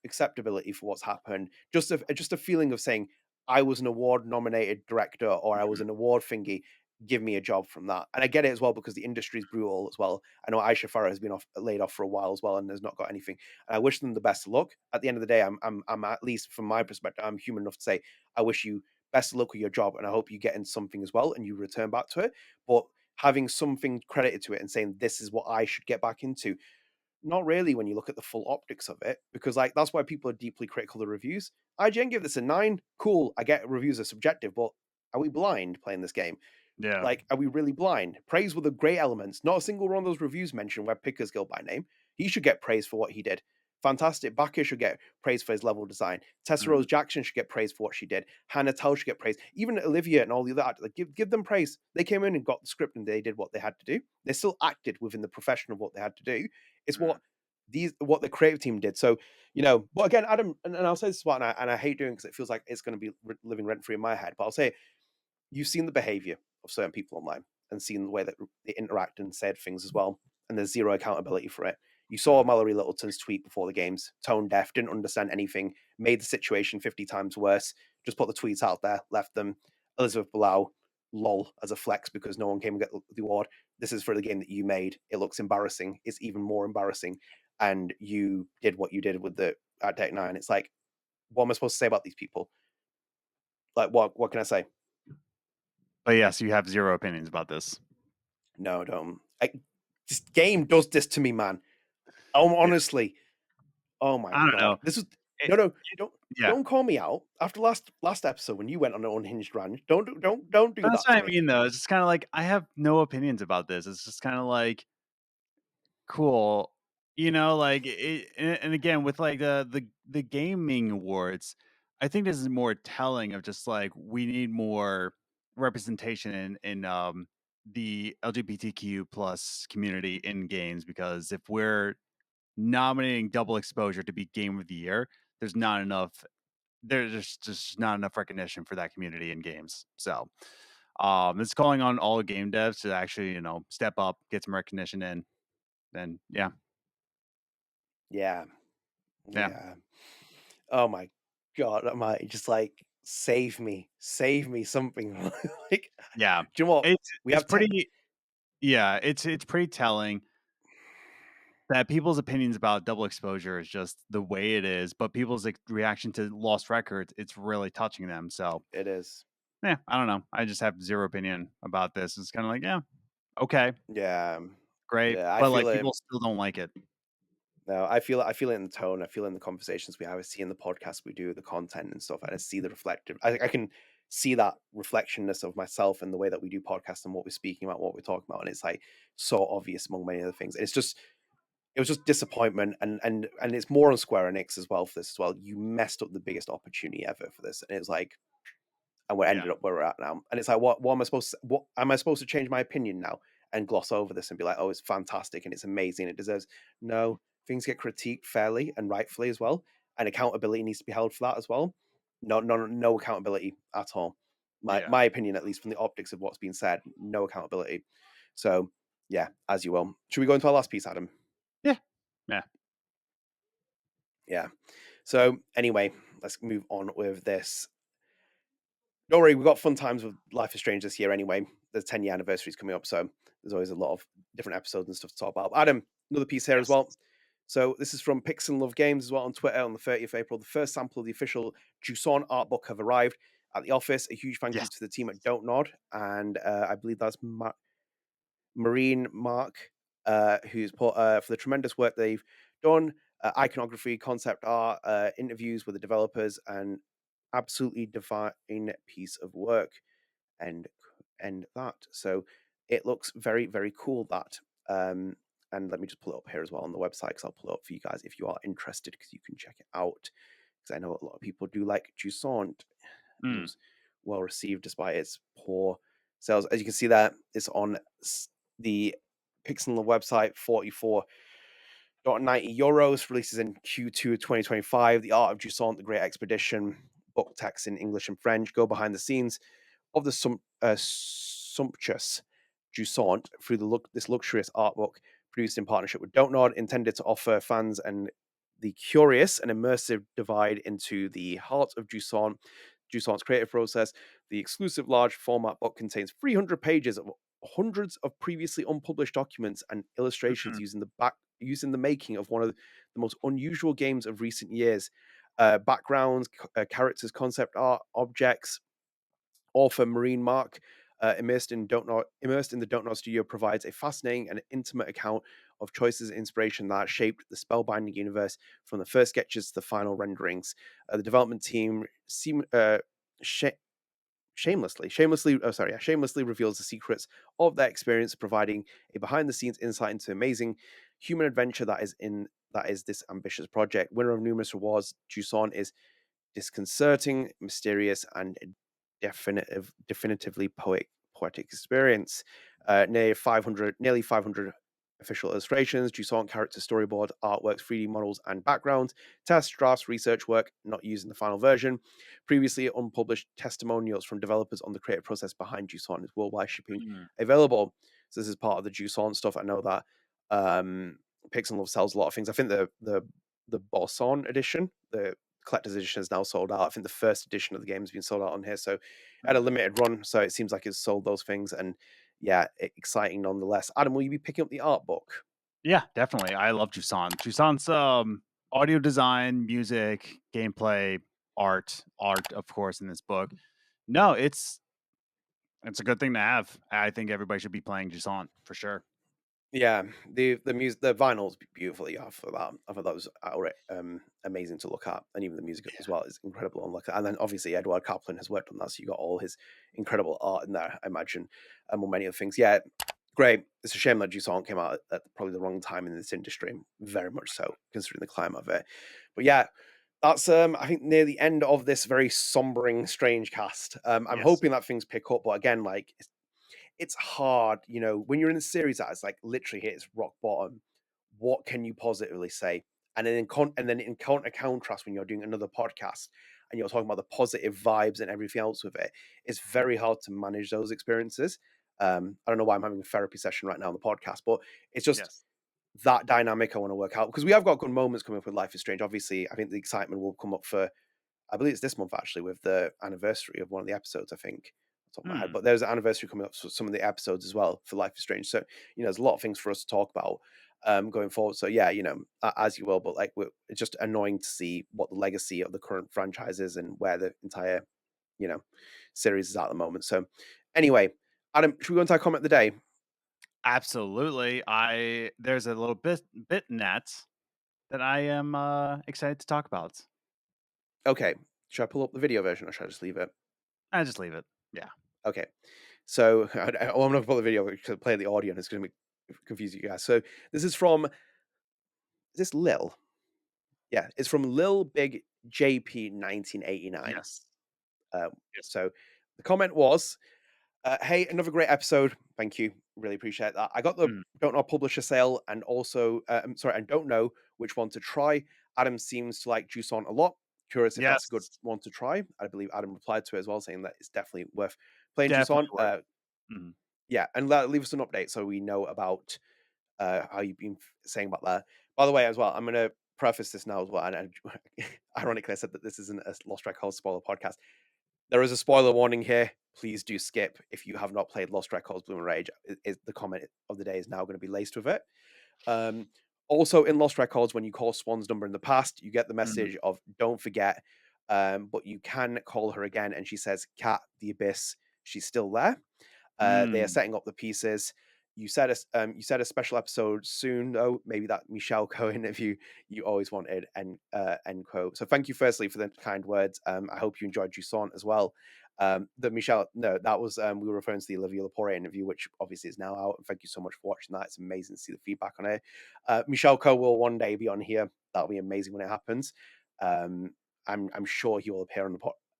acceptability for what's happened. Just a feeling of saying, I was an award-nominated director, or I was an award thingy, give me a job from that. And I get it as well, because the industry's brutal as well. I know Aysha Farah has been laid off for a while as well, and has not got anything. And I wish them the best of luck. At the end of the day, I'm at least from my perspective, I'm human enough to say, I wish you best of luck with your job, and I hope you get in something as well, and you return back to it. But having something credited to it and saying this is what I should get back into, not really when you look at the full optics of it, because like that's why people are deeply critical of the reviews. IGN give this a 9. Cool, I get reviews are subjective, but are we blind playing this game? Yeah. Like, are we really blind? Praise were the great elements. Not a single one of those reviews mentioned Webb Pickersgill by name. He should get praise for what he did. Fantastic. Bakker should get praise for his level design. Tessa Rose Jackson should get praise for what she did. Hannah Tell should get praise. Even Olivia and all the other actors, like, give them praise. They came in and got the script and they did what they had to do. They still acted within the profession of what they had to do. It's what what the creative team did. So, but again, Adam, and I'll say this one, and I hate doing because it feels like it's going to be living rent free in my head. But I'll say, you've seen the behavior of certain people online and seen the way that they interact and said things as well, and there's zero accountability for it. You saw Mallory Littleton's tweet before the games, tone deaf, didn't understand anything, made the situation 50 times worse, just put the tweets out there, left them. Elizabeth Bilal, lol, as a flex because no one came and got the award. This is for the game that you made. It looks embarrassing. It's even more embarrassing. And you did what you did with the at Deck 9. It's like, what am I supposed to say about these people? Like, what can I say? But yes, you have zero opinions about this. No, don't. This game does this to me, man. Oh, honestly. Oh my I don't god. know. This is It- no. yeah. Don't call me out after last episode when you went on an unhinged rant. Don't do That's that what to I me. mean, though. It's just kind of like I have no opinions about this. It's just kind of like cool, like and again with like the gaming awards, I think this is more telling of just like we need more representation in the LGBTQ plus community in games, because if we're nominating Double Exposure to be Game of the Year, there's not enough. There's just not enough recognition for that community in games. So, it's calling on all game devs to actually, step up, get some recognition in. And yeah, Yeah. yeah, Yeah. Oh my god. Am I just like save me something? Like, yeah. do you know what? We It's have pretty. Yeah, it's pretty telling that people's opinions about Double Exposure is just the way it is, but people's reaction to Lost Records, it's really touching them. So, it is. yeah, I don't know. I just have zero opinion about this. It's kind of like, yeah, okay, Yeah. great, Yeah. I but feel like it. people still don't like it. No, I feel it in the tone. I feel it in the conversations we have. I see in the podcast we do, the content and stuff, and I see the reflective. I can see that reflectionness of myself and the way that we do podcasts and what we're speaking about, what we're talking about, and it's like so obvious among many other things. It was just disappointment, and it's more on Square Enix as well for this as well. You messed up the biggest opportunity ever for this, and it was like, and we ended Yeah, up where we're at now. And it's like, what am I supposed to, what am I supposed to change my opinion now and gloss over this and be like, oh, it's fantastic and it's amazing, it deserves? No, things get critiqued fairly and rightfully as well, and accountability needs to be held for that as well. No accountability at all. yeah, My opinion, at least from the optics of what's been said, no accountability. So yeah, as you will. Should we go into our last piece, Adam? yeah, yeah. Yeah. So anyway, let's move on with this. Don't worry, we've got fun times with Life is Strange this year anyway. The 10-year anniversary is coming up, so there's always a lot of different episodes and stuff to talk about. Adam, another piece here as Yes. well. So this is from Pix'n Love Games as well on Twitter on the 30th of April. The first sample of the official Jusant art book have arrived at the office. A huge thank you Yes. to the team at Don't Nod, and I believe that's Marine Mark, who's put for the tremendous work they've done, iconography, concept art, interviews with the developers, and absolutely divine piece of work. And that. So it looks very, very cool. That. And let me just pull it up here as well on the website because I'll pull it up for you guys if you are interested because you can check it out. Because I know a lot of people do like Jusant. It Mm. was well received despite its poor sales. As you can see there, it's on the Pix'n Love website, 44.90 euros, releases in Q2 of 2025. The Art of Jusant, The Great Expedition, book text in English and French, go behind the scenes of the sumptuous Jusant through this luxurious art book produced in partnership with Don't Nod, intended to offer fans and the curious and immersive divide into the heart of Jusant's creative process. The exclusive large format book contains 300 pages of hundreds of previously unpublished documents and illustrations using the making of one of the most unusual games of recent years. Backgrounds, characters, concept art, objects. Author Marine Mark, immersed in the Don't Know studio, provides a fascinating and intimate account of choices and inspiration that shaped the spellbinding universe from the first sketches to the final renderings. The development team shamelessly reveals the secrets of their experience, providing a behind-the-scenes insight into amazing human adventure that is this ambitious project. Winner of numerous awards, Jusant is disconcerting, mysterious, and definitively poetic experience. Nearly 500 official illustrations, Jusant character storyboard, artworks, 3D models, and background, test drafts, research work not used in the final version, previously unpublished testimonials from developers on the creative process behind Jusant is worldwide shipping Mm. available. So this is part of the Jusant stuff. I know that Pix'n Love sells a lot of things. I think the Bosson edition, the collector's edition, is now sold out. I think the first edition of the game has been sold out on here, so at a limited run. So it seems like it's sold those things, and yeah, exciting nonetheless. Adam, will you be picking up the art book? Yeah, definitely. I love Jusant. Jusant's audio design, music, gameplay, art, of course, in this book. No, it's a good thing to have. I think everybody should be playing Jusant for sure. Yeah, the music, the vinyl's beautifully off for that. I thought that was outright amazing to look at, and even the music as Yeah. well is incredible on look at. And then obviously Edward Kaplan has worked on that, so you got all his incredible art in there, I imagine, and many other things. Yeah, great. It's a shame that Jusant came out at probably the wrong time in this industry, very much so, considering the climate of it. But yeah, that's I think near the end of this very sombering strange cast. I'm Yes. hoping that things pick up, but again, like it's hard, when you're in a series that is like literally hits rock bottom. What can you positively say? And then in contrast, when you're doing another podcast and you're talking about the positive vibes and everything else with it, it's very hard to manage those experiences. I don't know why I'm having a therapy session right now on the podcast, but it's just Yes. that dynamic I want to work out because we have got good moments coming up with Life is Strange. Obviously, I think the excitement will come up for I believe it's this month actually with the anniversary of one of the episodes, I think, off the top of my head. Hmm. But there's an anniversary coming up for some of the episodes as well for Life is Strange. So, there's a lot of things for us to talk about going forward. So yeah, as you will, but like it's just annoying to see what the legacy of the current franchise is and where the entire, you know, series is at the moment. So anyway, Adam, should we go into our comment of the day? Absolutely. There's a little bit net that I am excited to talk about. Okay. Should I pull up the video version or should I just leave it? I just leave it. Yeah. Okay. So I'm going to pull the video to play the audio and it's going to confuse you guys. So this is from, is this Lil? Yeah, it's from Lil Big JP 1989. Yes. Uh, Yes. so the comment was, hey, another great episode. Thank you. Really appreciate that. I got the Mm. don't know publisher sale and also, I'm sorry, and don't know which one to try. Adam seems to like Jusant a lot. Curious if that's a good Yes. one to try. I believe Adam replied to it as well, saying that it's definitely worth playing Definitely Jusant. worth. Mhm. Yeah, and leave us an update so we know about how you've been saying about that. By the way, as well, I'm going to preface this now as well. And ironically, I said that this isn't a Lost Records spoiler podcast. There is a spoiler warning here. Please do skip if you have not played Lost Records Bloom and Rage. The comment of the day is now going to be laced with it. Um, Also, in Lost Records, when you call Swan's number in the past, you get the Mhm. message of "Don't forget," but you can call her again, and she says, "Cat, the abyss, she's still there." They are Mm. setting up the pieces. You said a special episode soon, though. Maybe that Michelle Coe interview you always wanted. End quote. So thank you firstly for the kind words. I hope you enjoyed Jusant as well. The Michelle, no, that was we were referring to the Olivia Lepore interview, which obviously is now out. And thank you so much for watching that. It's amazing to see the feedback on it. Michelle Coe will one day be on here. That'll be amazing when it happens. Um, I'm sure he will appear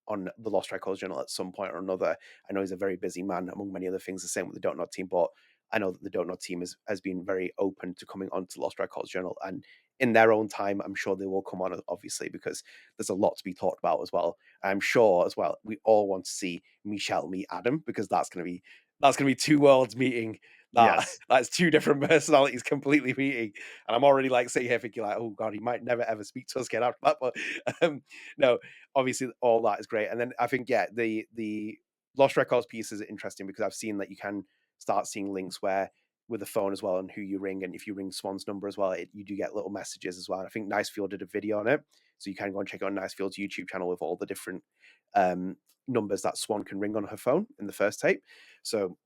on the Lost Records Journal at some point or another. I know he's a very busy man, among many other things. The same with the Don't Nod team, but I know that the Don't Nod team has been very open to coming onto Lost Records Journal, and in their own time, I'm sure they will come on, obviously, because there's a lot to be talked about as well. I'm sure as well we all want to see Michelle meet Adam because that's gonna be two worlds meeting. Yes. That's two different personalities completely meeting, and I'm already like sitting here thinking like, oh god, he might never ever speak to us again after that. But no, obviously all that is great. And then I think yeah, the Lost Records piece is interesting because I've seen that you can start seeing links where with the phone as well and who you ring, and if you ring Swan's number as well, you do get little messages as well. And I think Nicefield did a video on it, so you can go and check out Nicefield's YouTube channel with all the different numbers that Swan can ring on her phone in the first tape. So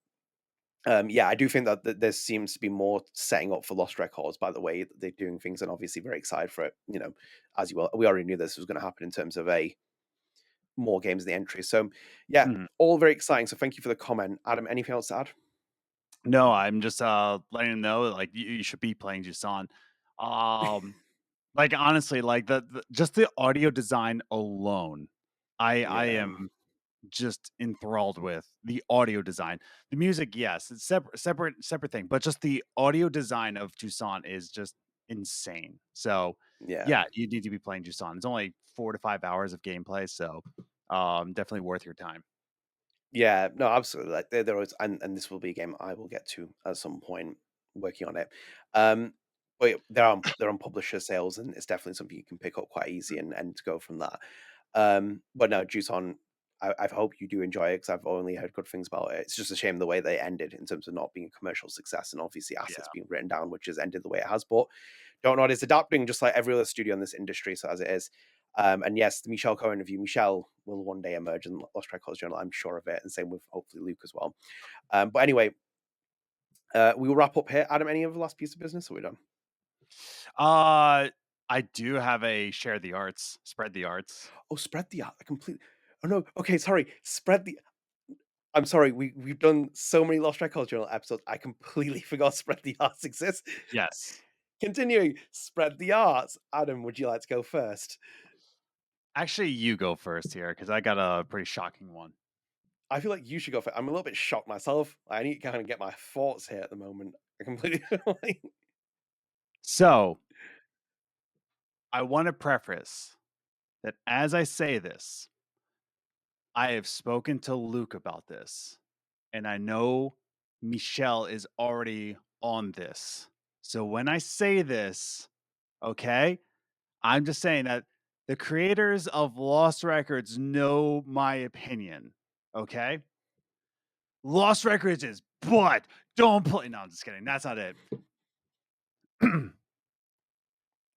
yeah, I do think that there seems to be more setting up for Lost Records by the way that they're doing things, and obviously very excited for it. As you will, we already knew this was going to happen in terms of more games in the entry. So yeah, Mhm. all very exciting. So thank you for the comment, Adam. Anything else to add? No, I'm just letting them know like you should be playing Jusant. Um like honestly, like the just the audio design alone. I Yeah, am just enthralled with. The audio design, the music, yes, it's separate thing, but just the audio design of Jusant is just insane. So Yeah. yeah, you need to be playing Jusant. It's only 4 to 5 hours of gameplay, so definitely worth your time. Yeah, no, absolutely. Like there is, and this will be a game I will get to at some point working on it. Um, but they're on publisher sales, and it's definitely something you can pick up quite easy and go from that. But no, Juice on. I hope you do enjoy it because I've only heard good things about it. It's just a shame the way they ended in terms of not being a commercial success and obviously assets Yeah. being written down, which has ended the way it has. But don't know, it's adapting just like every other studio in this industry, so as it is. And yes, the Michelle Cohen review, Michelle will one day emerge in Lost Records Journal, I'm sure of it, and same with hopefully Luke as well. But anyway, we will wrap up here. Adam, any other last piece of business? Or are we done? I do have a share the arts, spread the arts. Oh, spread the art. I completely. Oh no. Okay, sorry. Spread the. I'm sorry. We've done so many Lost Records Journal episodes. I completely forgot spread the arts exists. Yes. Continuing, spread the arts. Adam, would you like to go first? Actually, you go first here because I got a pretty shocking one. I feel like you should go first. I'm a little bit shocked myself. I need to kind of get my thoughts here at the moment. I completely. So I want to preface that as I say this, I have spoken to Luke about this, and I know Michelle is already on this. So when I say this, okay, I'm just saying that the creators of Lost Records know my opinion, okay? Lost Records is but don't play. No, I'm just kidding. That's not it.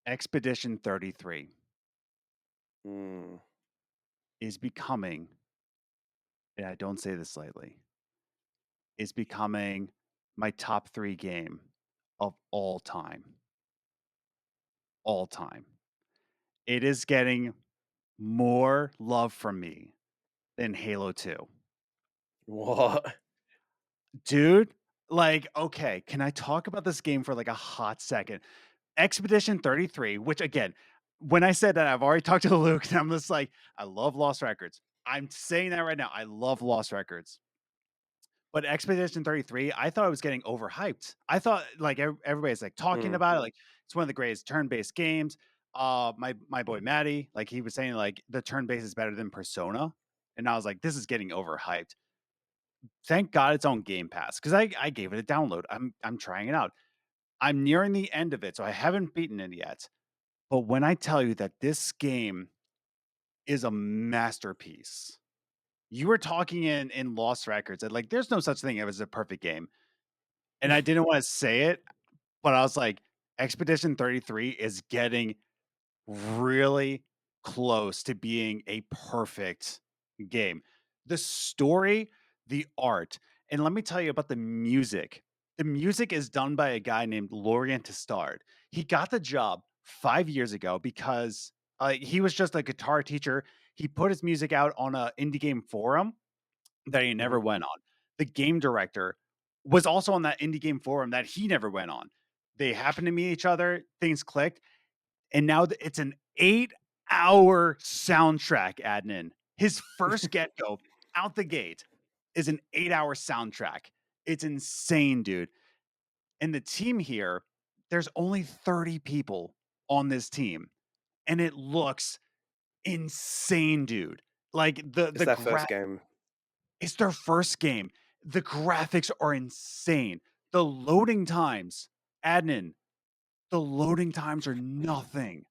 Expedition 33 Mm. is becoming, and I don't say this lightly, is becoming my top 3 game of all time. All time. It is getting more love from me than Halo 2. What? Dude, like, okay, can I talk about this game for like a hot second? Expedition 33, which again, when I said that, I've already talked to Luke, and I'm just like, I love Lost Records. I'm saying that right now. I love Lost Records. But Expedition 33, I thought I was getting overhyped. I thought like everybody's like talking Mm. about it, like it's one of the greatest turn-based games. My boy Maddie, like he was saying, like the turn-based is better than Persona, and I was like, this is getting overhyped. Thank God it's on Game Pass because I gave it a download. I'm trying it out. I'm nearing the end of it, so I haven't beaten it yet. But when I tell you that this game is a masterpiece, you were talking in Lost Records that like there's no such thing as a perfect game. And I didn't want to say it, but I was like, Expedition 33 is getting really close to being a perfect game. The story, the art, and let me tell you about the music. The music is done by a guy named Lorient Testard. He got the job 5 years ago because he was just a guitar teacher. He put his music out on a indie game forum that he Mhm. never went on. The game director was also on that indie game forum that he never went on. They happened to meet each other, things clicked, and now it's an 8-hour soundtrack, Adnan. His first get go out the gate is an 8-hour soundtrack. It's insane, dude. And the team here, there's only 30 people on this team, and it looks insane, dude. Like It's the their first game. it's their first game. The graphics are insane. The loading times, Adnan, the loading times are nothing.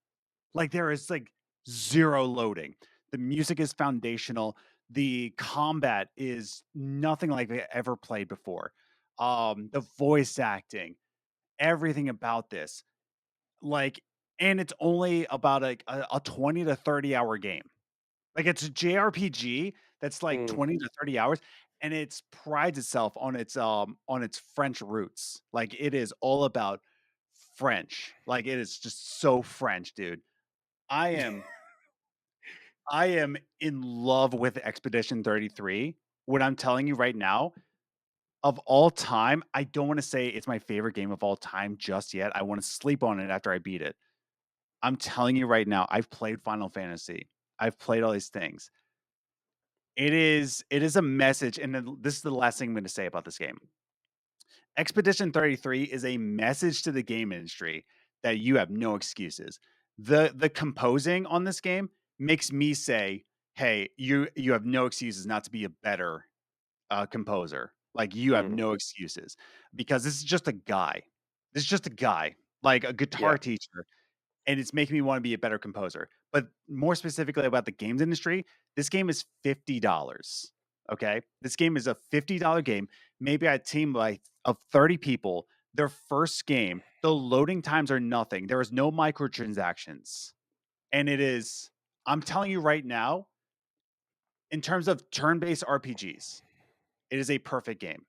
Like there is like zero loading. The music is foundational. The combat is nothing like I ever played before. The voice acting, everything about this, like, and it's only about a 20 to 30 hour game. Like it's a JRPG that's like Mm. 20 to 30 hours and it prides itself on its French roots. Like it is all about French. Like it is just so French, dude. I am I am in love with Expedition 33. What I'm telling you right now, of all time, I don't want to say it's my favorite game of all time just yet. I want to sleep on it after I beat it. I'm telling you right now, I've played Final Fantasy. I've played all these things. It is a message, and then this is the last thing I'm gonna say about this game. Expedition 33 is a message to the game industry that you have no excuses. The composing on this game makes me say, "Hey, you have no excuses not to be a better composer. Like you have Mm, no excuses because this is just a guy. This is just a guy, like a yeah. guitar teacher, and it's making me want to be a better composer. But more specifically about the games industry, this game is $50. Okay, this game is a $50 game. Maybe a team like of 30 people. Their first game, the loading times are nothing. There is no microtransactions, and it is. I'm telling you right now, in terms of turn-based RPGs, it is a perfect game.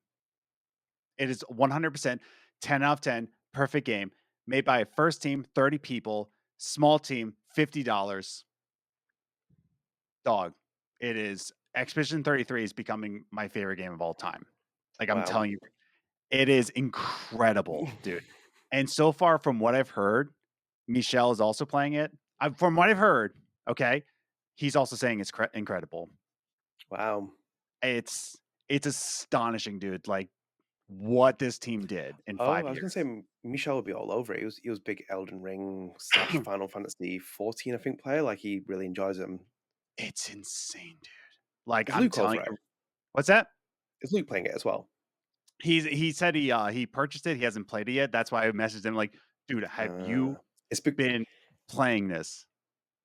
It is 100% 10 out of 10, perfect game. Made by a first team, 30 people, small team, $50. Dog. It is Expedition 33 is becoming my favorite game of all time. Like I'm Wow. telling you, it is incredible, dude. And so far, from what I've heard, Michelle is also playing it. From what I've heard, okay, he's also saying it's incredible. Wow. It's it's astonishing, dude. Like what this team did in Oh, five I was gonna say years. Michel would be all over it. He was big Elden Ring slash Final Fantasy 14, I think, player. Like he really enjoys them. It's insane, dude. Like, Is I'm Luke telling over it? you. What's that? Is Luke playing it as well? He said he purchased it, he hasn't played it yet, that's why I messaged him like, "Dude, have Uh, you it's be- been playing this?"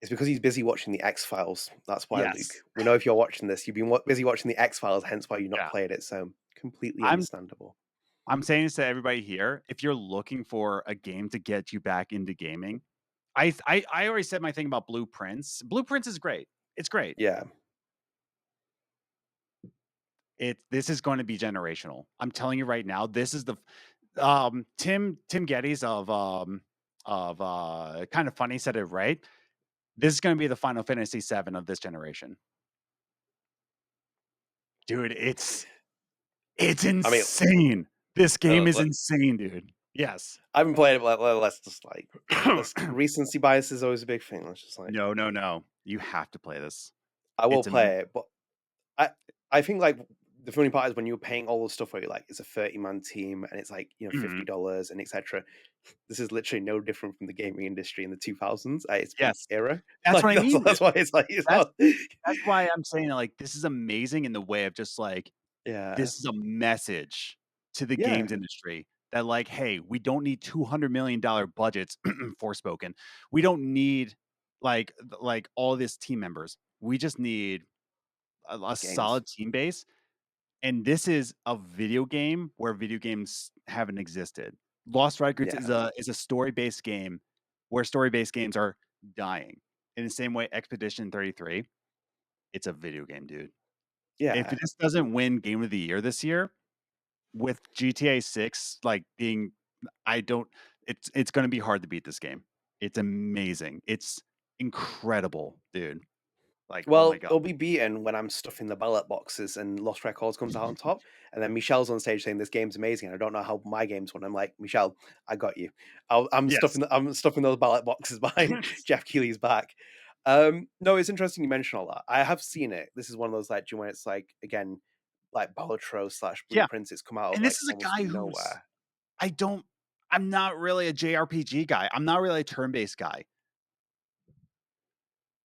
it's because he's busy watching the X Files. That's why, Luke. Yes. We know if you're watching this, you've been busy watching the X Files, hence why you've not Yeah. played it. So completely I'm understandable. I'm saying this to everybody here, if you're looking for a game to get you back into gaming, I already said my thing about Blueprints. Blueprints is great. It's great. Yeah, This is going to be generational. I'm telling you right now, this is the Tim Geddes of Kind of Funny said it right. This is gonna be the Final Fantasy VII of this generation. Dude, it's I mean, insane. This game is let, insane, dude. Yes. I haven't played it. But let's just like let's recency bias is always a big thing. Let's just like No, no, no. You have to play this. I will It's am play it, but I I think like the funny part is when you're paying all the stuff where you're like it's a 30-man team and it's like Mhm. $50 and etc. This is literally no different from the gaming industry in the 2000s at its peak Yes. era. That's Like what I mean, dude. that's why it's like it's That's not. that's why I'm saying, like, this is amazing in the way of just, like, Yeah, this is a message to the yeah, games industry that, like, "Hey, we don't need $200 million budgets," Forspoken. We don't need, like, all these team members. We just need a games. solid team base, and this is a video game where video games haven't existed. Lost Records Yeah, is a story-based game where story-based games are dying. In the same way Expedition 33, it's a video game, dude. If yeah. this doesn't win Game of the Year this year, with GTA 6, like, being I don't it's gonna be hard to beat this game. It's amazing. It's incredible, dude. Like, oh my Well, god. it'll be beaten when I'm stuffing the ballot boxes and Lost Records comes out on top. And then Michelle's on stage saying this game's amazing. I don't know how my game's won. I'm like, Michelle, I got you. Yes. I'm stuffing those ballot boxes behind Jeff Keighley's back. No, it's interesting you mention all that. I have seen it. This is one of those like when it's like again, like Ballatro slash Yeah, Blueprints. It's come out of and this like is a almost guy who's nowhere. I don't I'm not really a JRPG guy. I'm not really a turn-based guy.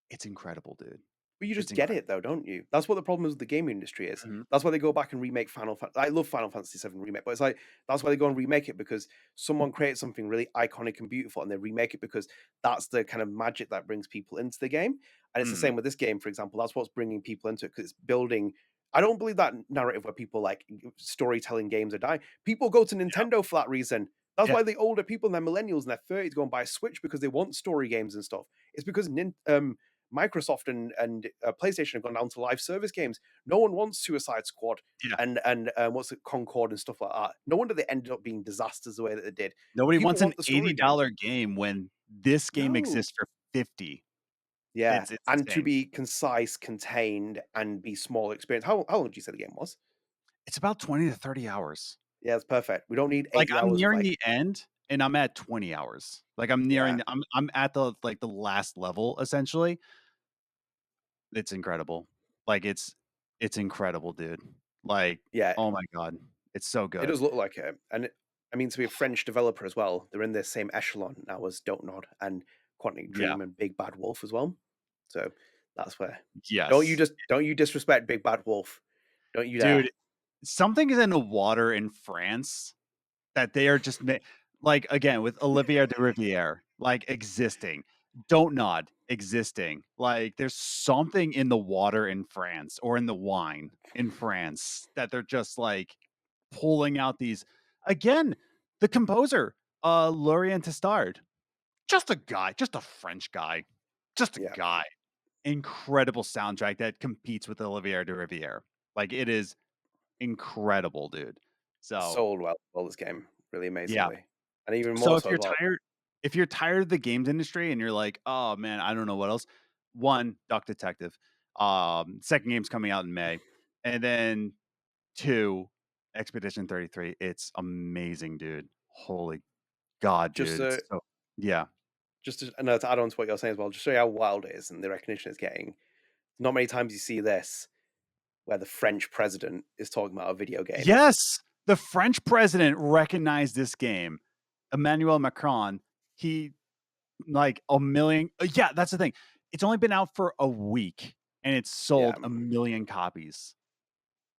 It's incredible, dude. But you It's just get incredible. it though, don't you? That's what the problem is with the gaming industry is. Mhm. That's why they go back and remake I love Final Fantasy VII remake, but it's like that's why they go and remake it because someone creates something really iconic and beautiful, and they remake it because that's the kind of magic that brings people into the game. And it's the Mhm. same with this game, for example. That's what's bringing people into it because it's building. I don't believe that narrative where people like storytelling games are dying. People go to Yeah. Nintendo for that reason. That's Yeah. why the older people and their millennials in their 30s go and buy a Switch because they want story games and stuff. It's because Microsoft and PlayStation have gone down to live service games. No one wants Suicide Squad Yeah. and what's it, Concord and stuff like that. No wonder they ended up being disasters the way that they did. Nobody People wants an want the story games. $80 game when this game No. exists for 50. Yeah, It's and to insane. be concise, contained, and be small experience. How long did you say the game was? It's about 20 to 30 hours. Yeah, it's perfect. We don't need Like, 80 I'm hours of nearing like, the end, and I'm at 20 hours. Like, yeah. I'm at the, the last level, essentially. It's incredible. Like, It's incredible, dude. Like, Yeah, oh my god, it's so it good. does look like it, and I mean, to be a French developer as well, they're in the same echelon now as Don't Nod and Quantic Yeah. Dream and Big Bad Wolf as well. So that's where Yes, don't you disrespect Big Bad Wolf. Don't you dare. dude. Something is in the water in France that they are just like again with Olivier de Riviere, like existing. Don't nod existing. Like there's something in the water in France or in the wine in France that they're just like pulling out these again. The composer, Laurent Testard, just a guy, just a French guy, just a Yeah. guy. Incredible soundtrack that competes with Olivier de Riviere. Like it is incredible, dude. So Sold well this game, really yeah. amazingly. And even So more so as well. if you're tired of the games industry and you're like, "Oh, man, I don't know what else." 1, Duck Detective. Second game's coming out in May. And then 2, Expedition 33. It's amazing, dude. Holy god, Just dude. It's to so yeah. and to add on to what you're saying as well, just show you how wild it is and the recognition it's getting. Not many times you see this where the French president is talking about a video game. Yes! The French president recognized this game. Emmanuel Macron, he like a million yeah, that's the thing. It's only been out for a week and it's Yeah. sold 1,000,000 copies.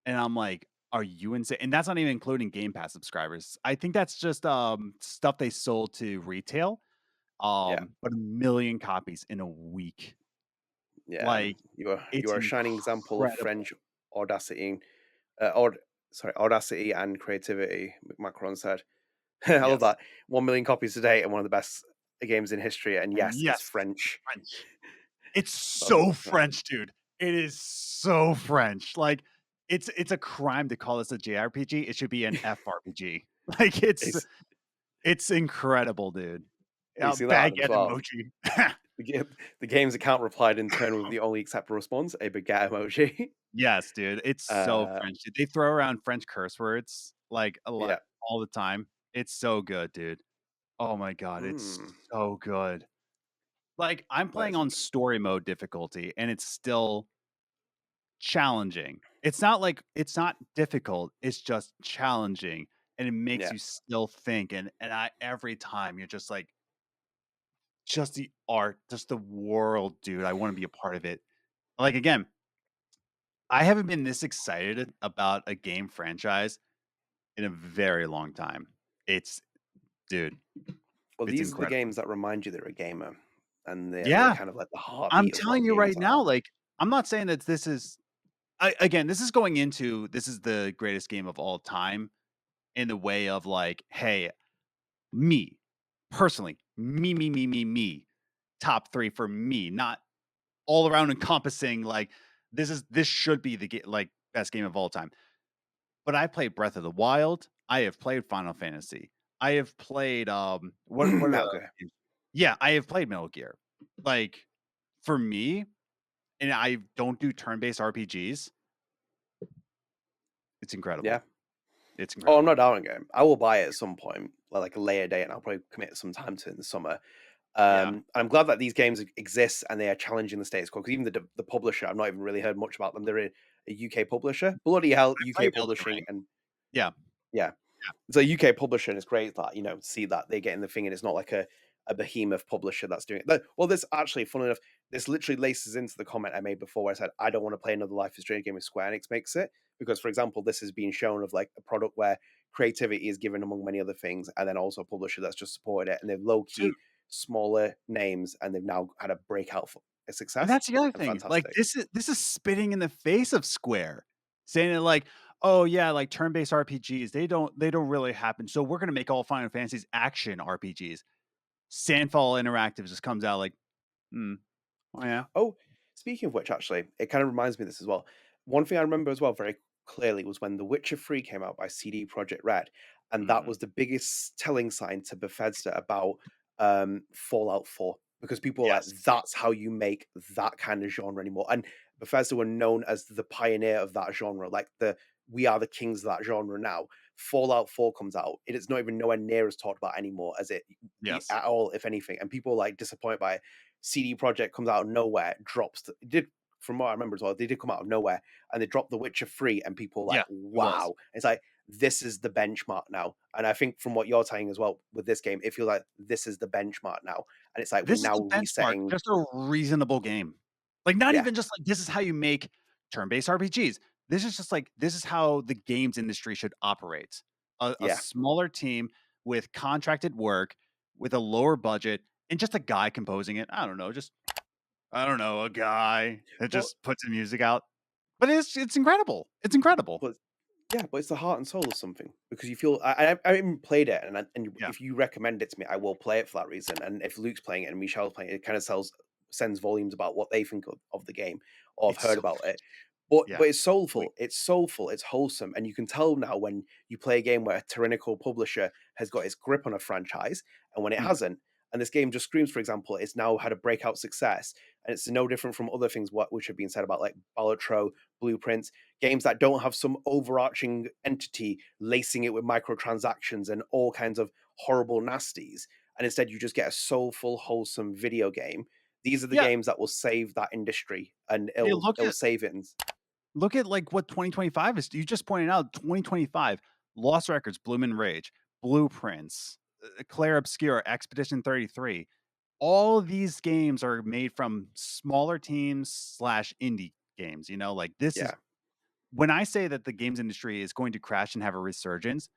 And I'm like, "Are you insane?" And that's not even including Game Pass subscribers. I think that's just, stuff they sold to retail, Yeah. but 1,000,000 copies in a week. Yeah. Like, You it's are a shining example of incredible. French audacity, or sorry, audacity and creativity, Macron said. I love Yes. that. 1 million copies today and one of the best games in history. And And yes, it's yes, French. French. It's That's so awesome. French, dude. It is so French. Like, it's a crime to call this a JRPG. It should be an FRPG. Like, It's it's incredible, dude. you see that Adam, as Baguette well. emoji. The game's account replied in turn with the only acceptable response, a baguette emoji. Yes, dude. It's so uh, French, dude. They throw around French curse words, like, a lot yeah. all the time. It's so good, dude. Oh my god, it's Hmm. so good. Like, I'm That playing is on story mode difficulty, and it's still challenging. It's not like it's not difficult, it's just challenging, and it makes yeah. you still think, and I every time you're just like, just the art, just the world, dude, I wanna be a part of it. Like, again, I haven't been this excited about a game franchise in a very long time. It's dude, Well, it's these are the incredible. games that remind you they're a gamer, and they're Yeah, kind of like the I'm heartbeat as well telling of you right gamers are. now, like, I'm not saying that this is again, this is going into this is the greatest game of all time in the way of like, hey, me personally, me, top 3 for me, not all around encompassing like this should be the like best game of all time. But I played Breath of the Wild. I have played Final Fantasy. I have played what are the Metal other Gear. games? Yeah, I have played Metal Gear. Like for me, and I don't do turn-based RPGs. It's incredible. Yeah. It's Oh, I'm incredible. not doubting it. I will buy it at some point, like a later date, and I'll probably commit some time to it in the summer. Yeah. I'm glad that these games exist and they are challenging the status quo. Because even the publisher, I've not even really heard much about them. They're a UK publisher. Bloody hell, I UK played Elden publishing, Ring. and Yeah. yeah, it's a UK publisher, and it's great that see that they're getting the thing, and it's not like a behemoth publisher that's doing it. Well, this actually, fun enough, this literally laces into the comment I made before, where I said I don't want to play another Life is Strange game if Square Enix makes it, because, for example, this has been shown of like a product where creativity is given among many other things, and then also a publisher that's just supported it, and they've low So key smaller names, and they've now had a breakout for a and success that's the other and thing. Like fantastic. this is spitting in the face of Square, saying it like, "Oh yeah, like turn-based RPGs, they don't really happen. So we're gonna make all Final Fantasies action RPGs." Sandfall Interactive just comes out like, "Hmm, oh yeah, Oh, speaking of which, actually, it kind of reminds me of this as well. One thing I remember as well very clearly was when The Witcher 3 came out by CD Projekt Red, and that mhm, was the biggest telling sign to Bethesda about Fallout 4, because people were like, yes, that's how you make that kind of genre anymore. And Bethesda were known as the pioneer of that genre, like we are the kings of that genre now. Fallout 4 comes out, it is not even nowhere near as talked about anymore as it yes, at all, if anything, and people are like disappointed by it. CD Projekt comes out of nowhere, it did from what I remember as well, they did come out of nowhere and they dropped The Witcher 3 and people were like, Yeah, it was. wow. It's like, this is the benchmark now. And I think from what you're saying as well with this game, it feels like this is the benchmark now. And it's like we're This is now the benchmark, resetting. just a reasonable game. Like, not Yeah, even just like this is how you make turn-based RPGs. This is just like this is how the games industry should operate. A yeah. smaller team with contracted work, with a lower budget, and just a guy composing it. I don't know, a guy that But just puts the music out. But it's incredible. It's incredible. but yeah, but it's the heart and soul of something because you feel I even played it and Yeah, if you recommend it to me, I will play it for that reason. And if Luke's playing it and Michelle's playing it, it kind of sends volumes about what they think of the game or have it's heard so about good. it. But Yeah. it's soulful. It's soulful. It's wholesome, and you can tell now when you play a game where a tyrannical publisher has got its grip on a franchise, and when it Mhm. hasn't. And this game just screams, for example, it's now had a breakout success, and it's no different from other things which have been said about like Ballatro, Blueprints, games that don't have some overarching entity lacing it with microtransactions and all kinds of horrible nasties. And instead, you just get a soulful, wholesome video game. These are the Yeah. games that will save that industry, and Hey, it'll save it. And look at like what 2025 is. You just pointed out 2025, Lost Records, Bloom and Rage, Blueprints, Claire Obscure, Expedition 33. All of these games are made from smaller teams slash indie games. You know, like this is yeah, when I say that the games industry is going to crash and have a resurgence,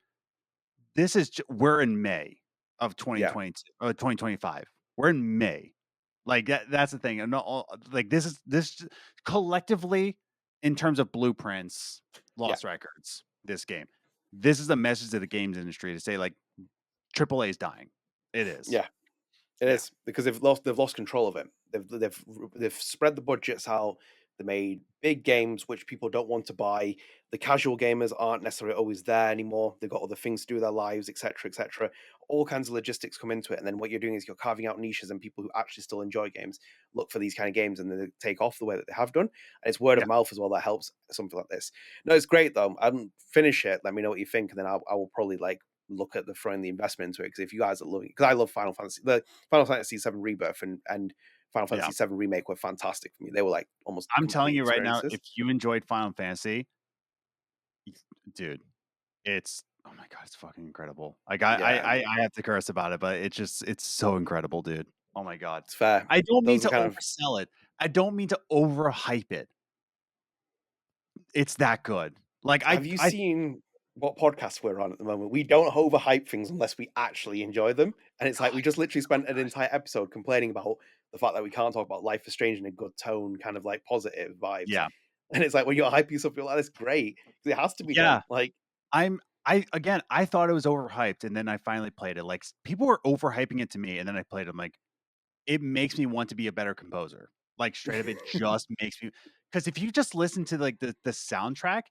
this is we're in May of yeah, 2022 2025. We're in May. Like that's the thing. And not all, like this collectively in terms of blueprints, yeah. lost records, this game. This is a message to the games industry to say like AAA is dying. It is. Yeah, it Yeah. is because they've lost control of it. They've spread the budgets out. They made big games which people don't want to buy. The casual gamers aren't necessarily always there anymore. They've got other things to do with their lives, etc., etc. All kinds of logistics come into it, and then what you're doing is you're carving out niches, and people who actually still enjoy games look for these kind of games, and then they take off the way that they have done. And it's word Yeah. of mouth as well that helps something like this. No, it's great though. I haven't finished it. Let me know what you think, and then I will probably like look at throwing the investment into it because if you guys are looking, because I love Final Fantasy VII Rebirth and Final Yeah. Fantasy VII Remake were fantastic for me. They were like almost I'm telling complete you right now, experiences. if you enjoyed Final Fantasy, dude, it's oh my god, it's fucking incredible. Like Yeah, I have to curse about it, but it's so incredible, dude. Oh my god. it's fair. I don't mean Those are to kind of. oversell it. I don't mean to overhype it. It's that good. Like Have you seen what podcast we're on at the moment? We don't overhype things unless we actually enjoy them, and it's like we just literally spent an entire episode complaining about the fact that we can't talk about Life is Strange in a good tone, kind of like positive vibes. yeah. And it's like when you're hyping something like that, it's great because it has to be Yeah. done. Like, I again, I thought it was overhyped and then I finally played it. Like people were overhyping it to me and then I played it. I'm like, it makes me want to be a better composer. Like straight up, it just makes me because if you just listen to like the soundtrack,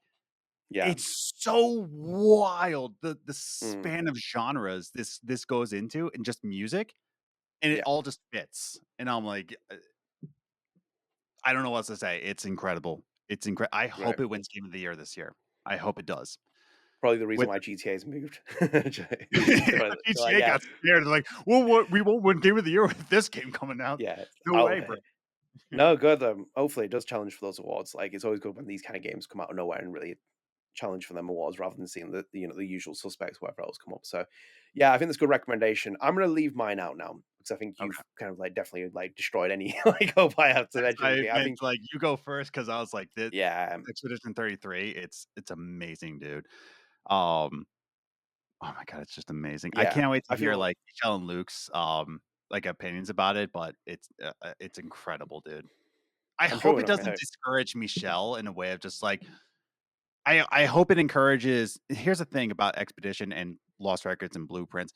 yeah, it's so wild the mm, span of genres this goes into and just music and it yeah, all just fits. And I'm like, I don't know what else to say. It's incredible. It's incredible. I right. hope it wins Game of the Year this year. I hope it does. Probably the reason With why GTA's moved. They're like, GTA yeah, got scared. Like, well, what we won't win Game of the Year with this game coming out. yeah, it's No out of way, bro. it. No, good. Hopefully, it does challenge for those awards. Like, it's always good when these kind of games come out of nowhere and really challenge for them awards rather than seeing the usual suspects, whatever else come up. So, yeah, I think that's a good recommendation. I'm gonna leave mine out now because I think you've Okay. kind of like definitely like destroyed any like hope I have to mention I anything. I meant think, like you go first because I was like, this yeah, Expedition 33. It's amazing, dude. Um, oh my god, it's just amazing. I yeah. can't wait to I hear feel like Michelle and Luke's like opinions about it, but it's incredible, dude. I I'm sure hope we're it not gonna doesn't hurt. discourage Michelle in a way of just like I hope it encourages here's the thing about Expedition and Lost Records and Blueprints.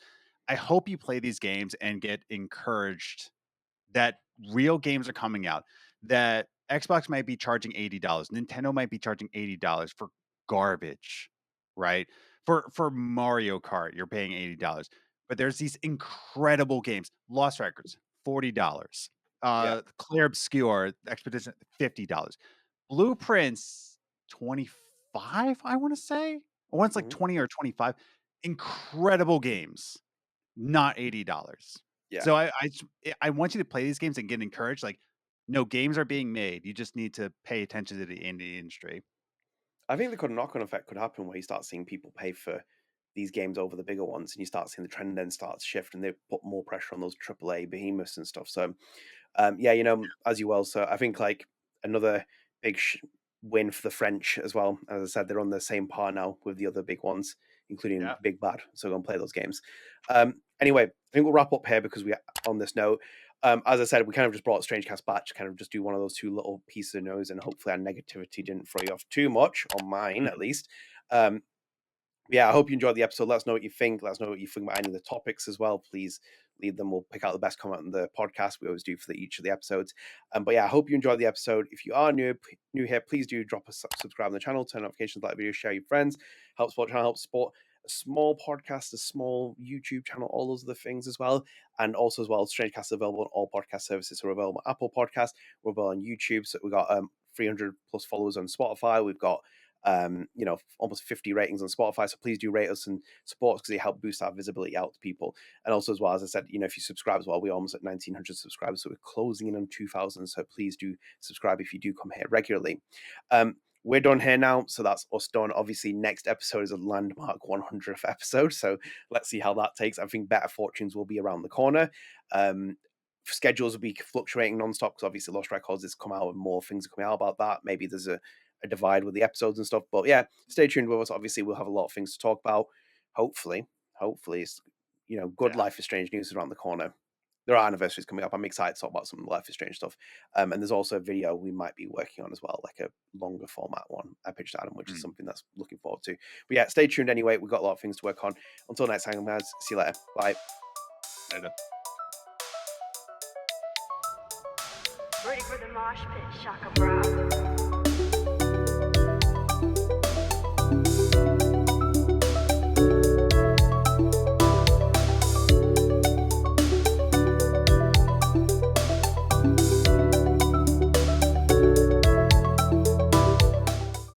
I hope you play these games and get encouraged that real games are coming out, that Xbox might be charging $80, Nintendo might be charging $80 for garbage, right? For Mario Kart, you're paying $80. But there's these incredible games. Lost Records, $40. Yeah. Claire Obscure, Expedition, $50. Blueprints, 25, I want to say. I want it's like Mhm. 20 or 25. Incredible games, not $80. Yeah. So I want you to play these games and get encouraged. Like No, games are being made. You just need to pay attention to the indie industry. I think the knock-on effect could happen where you start seeing people pay for these games over the bigger ones, and you start seeing the trend then start to shift, and they put more pressure on those AAA behemoths and stuff. So, yeah, as you well. So I think like another big win for the French as well. As I said, they're on the same par now with the other big ones, including Big Bad. So go and play those games. Anyway, I think we'll wrap up here because we on this note. As I said, we kind of just brought StrangeCast back to kind of just do one of those two little pieces of news, and hopefully our negativity didn't throw you off too much, on mine at least. Yeah, I hope you enjoyed the episode. Let us know what you think. Let us know what you think about any of the topics as well. Please leave them. We'll pick out the best comment on the podcast. We always do for each of the episodes. But yeah, I hope you enjoyed the episode. If you are new here, please do drop a subscribe on the channel, turn notifications, like the video, share your friends. Help support the channel, help support a small podcast, a small YouTube channel, all those other things as well. And also as well, StrangeCast is available on all podcast services. So we're available on Apple Podcasts, we're available on YouTube. So we've got 300 plus followers on Spotify. We've got almost 50 ratings on Spotify. So please do rate us and support us because they help boost our visibility out to people. And also as well, as I said, if you subscribe as well, we're almost at 1,900 subscribers. So we're closing in on 2,000. So please do subscribe if you do come here regularly. We're done here now. So that's us done. Obviously, next episode is a landmark 100th episode. So let's see how that takes. I think better fortunes will be around the corner. Schedules will be fluctuating nonstop because obviously Lost Records has come out and more things are coming out about that. Maybe there's a divide with the episodes and stuff. But yeah, stay tuned with us. Obviously, we'll have a lot of things to talk about. Hopefully, it's good Life is Strange news around the corner. There are anniversaries coming up. I'm excited to talk about some Life is Strange stuff. And there's also a video we might be working on as well, like a longer format one. I pitched Adam, which is something that's looking forward to. But yeah, stay tuned anyway. We've got a lot of things to work on. Until next time, guys. See you later. Bye. Later. Ready for the mosh pit, Shaka Bra.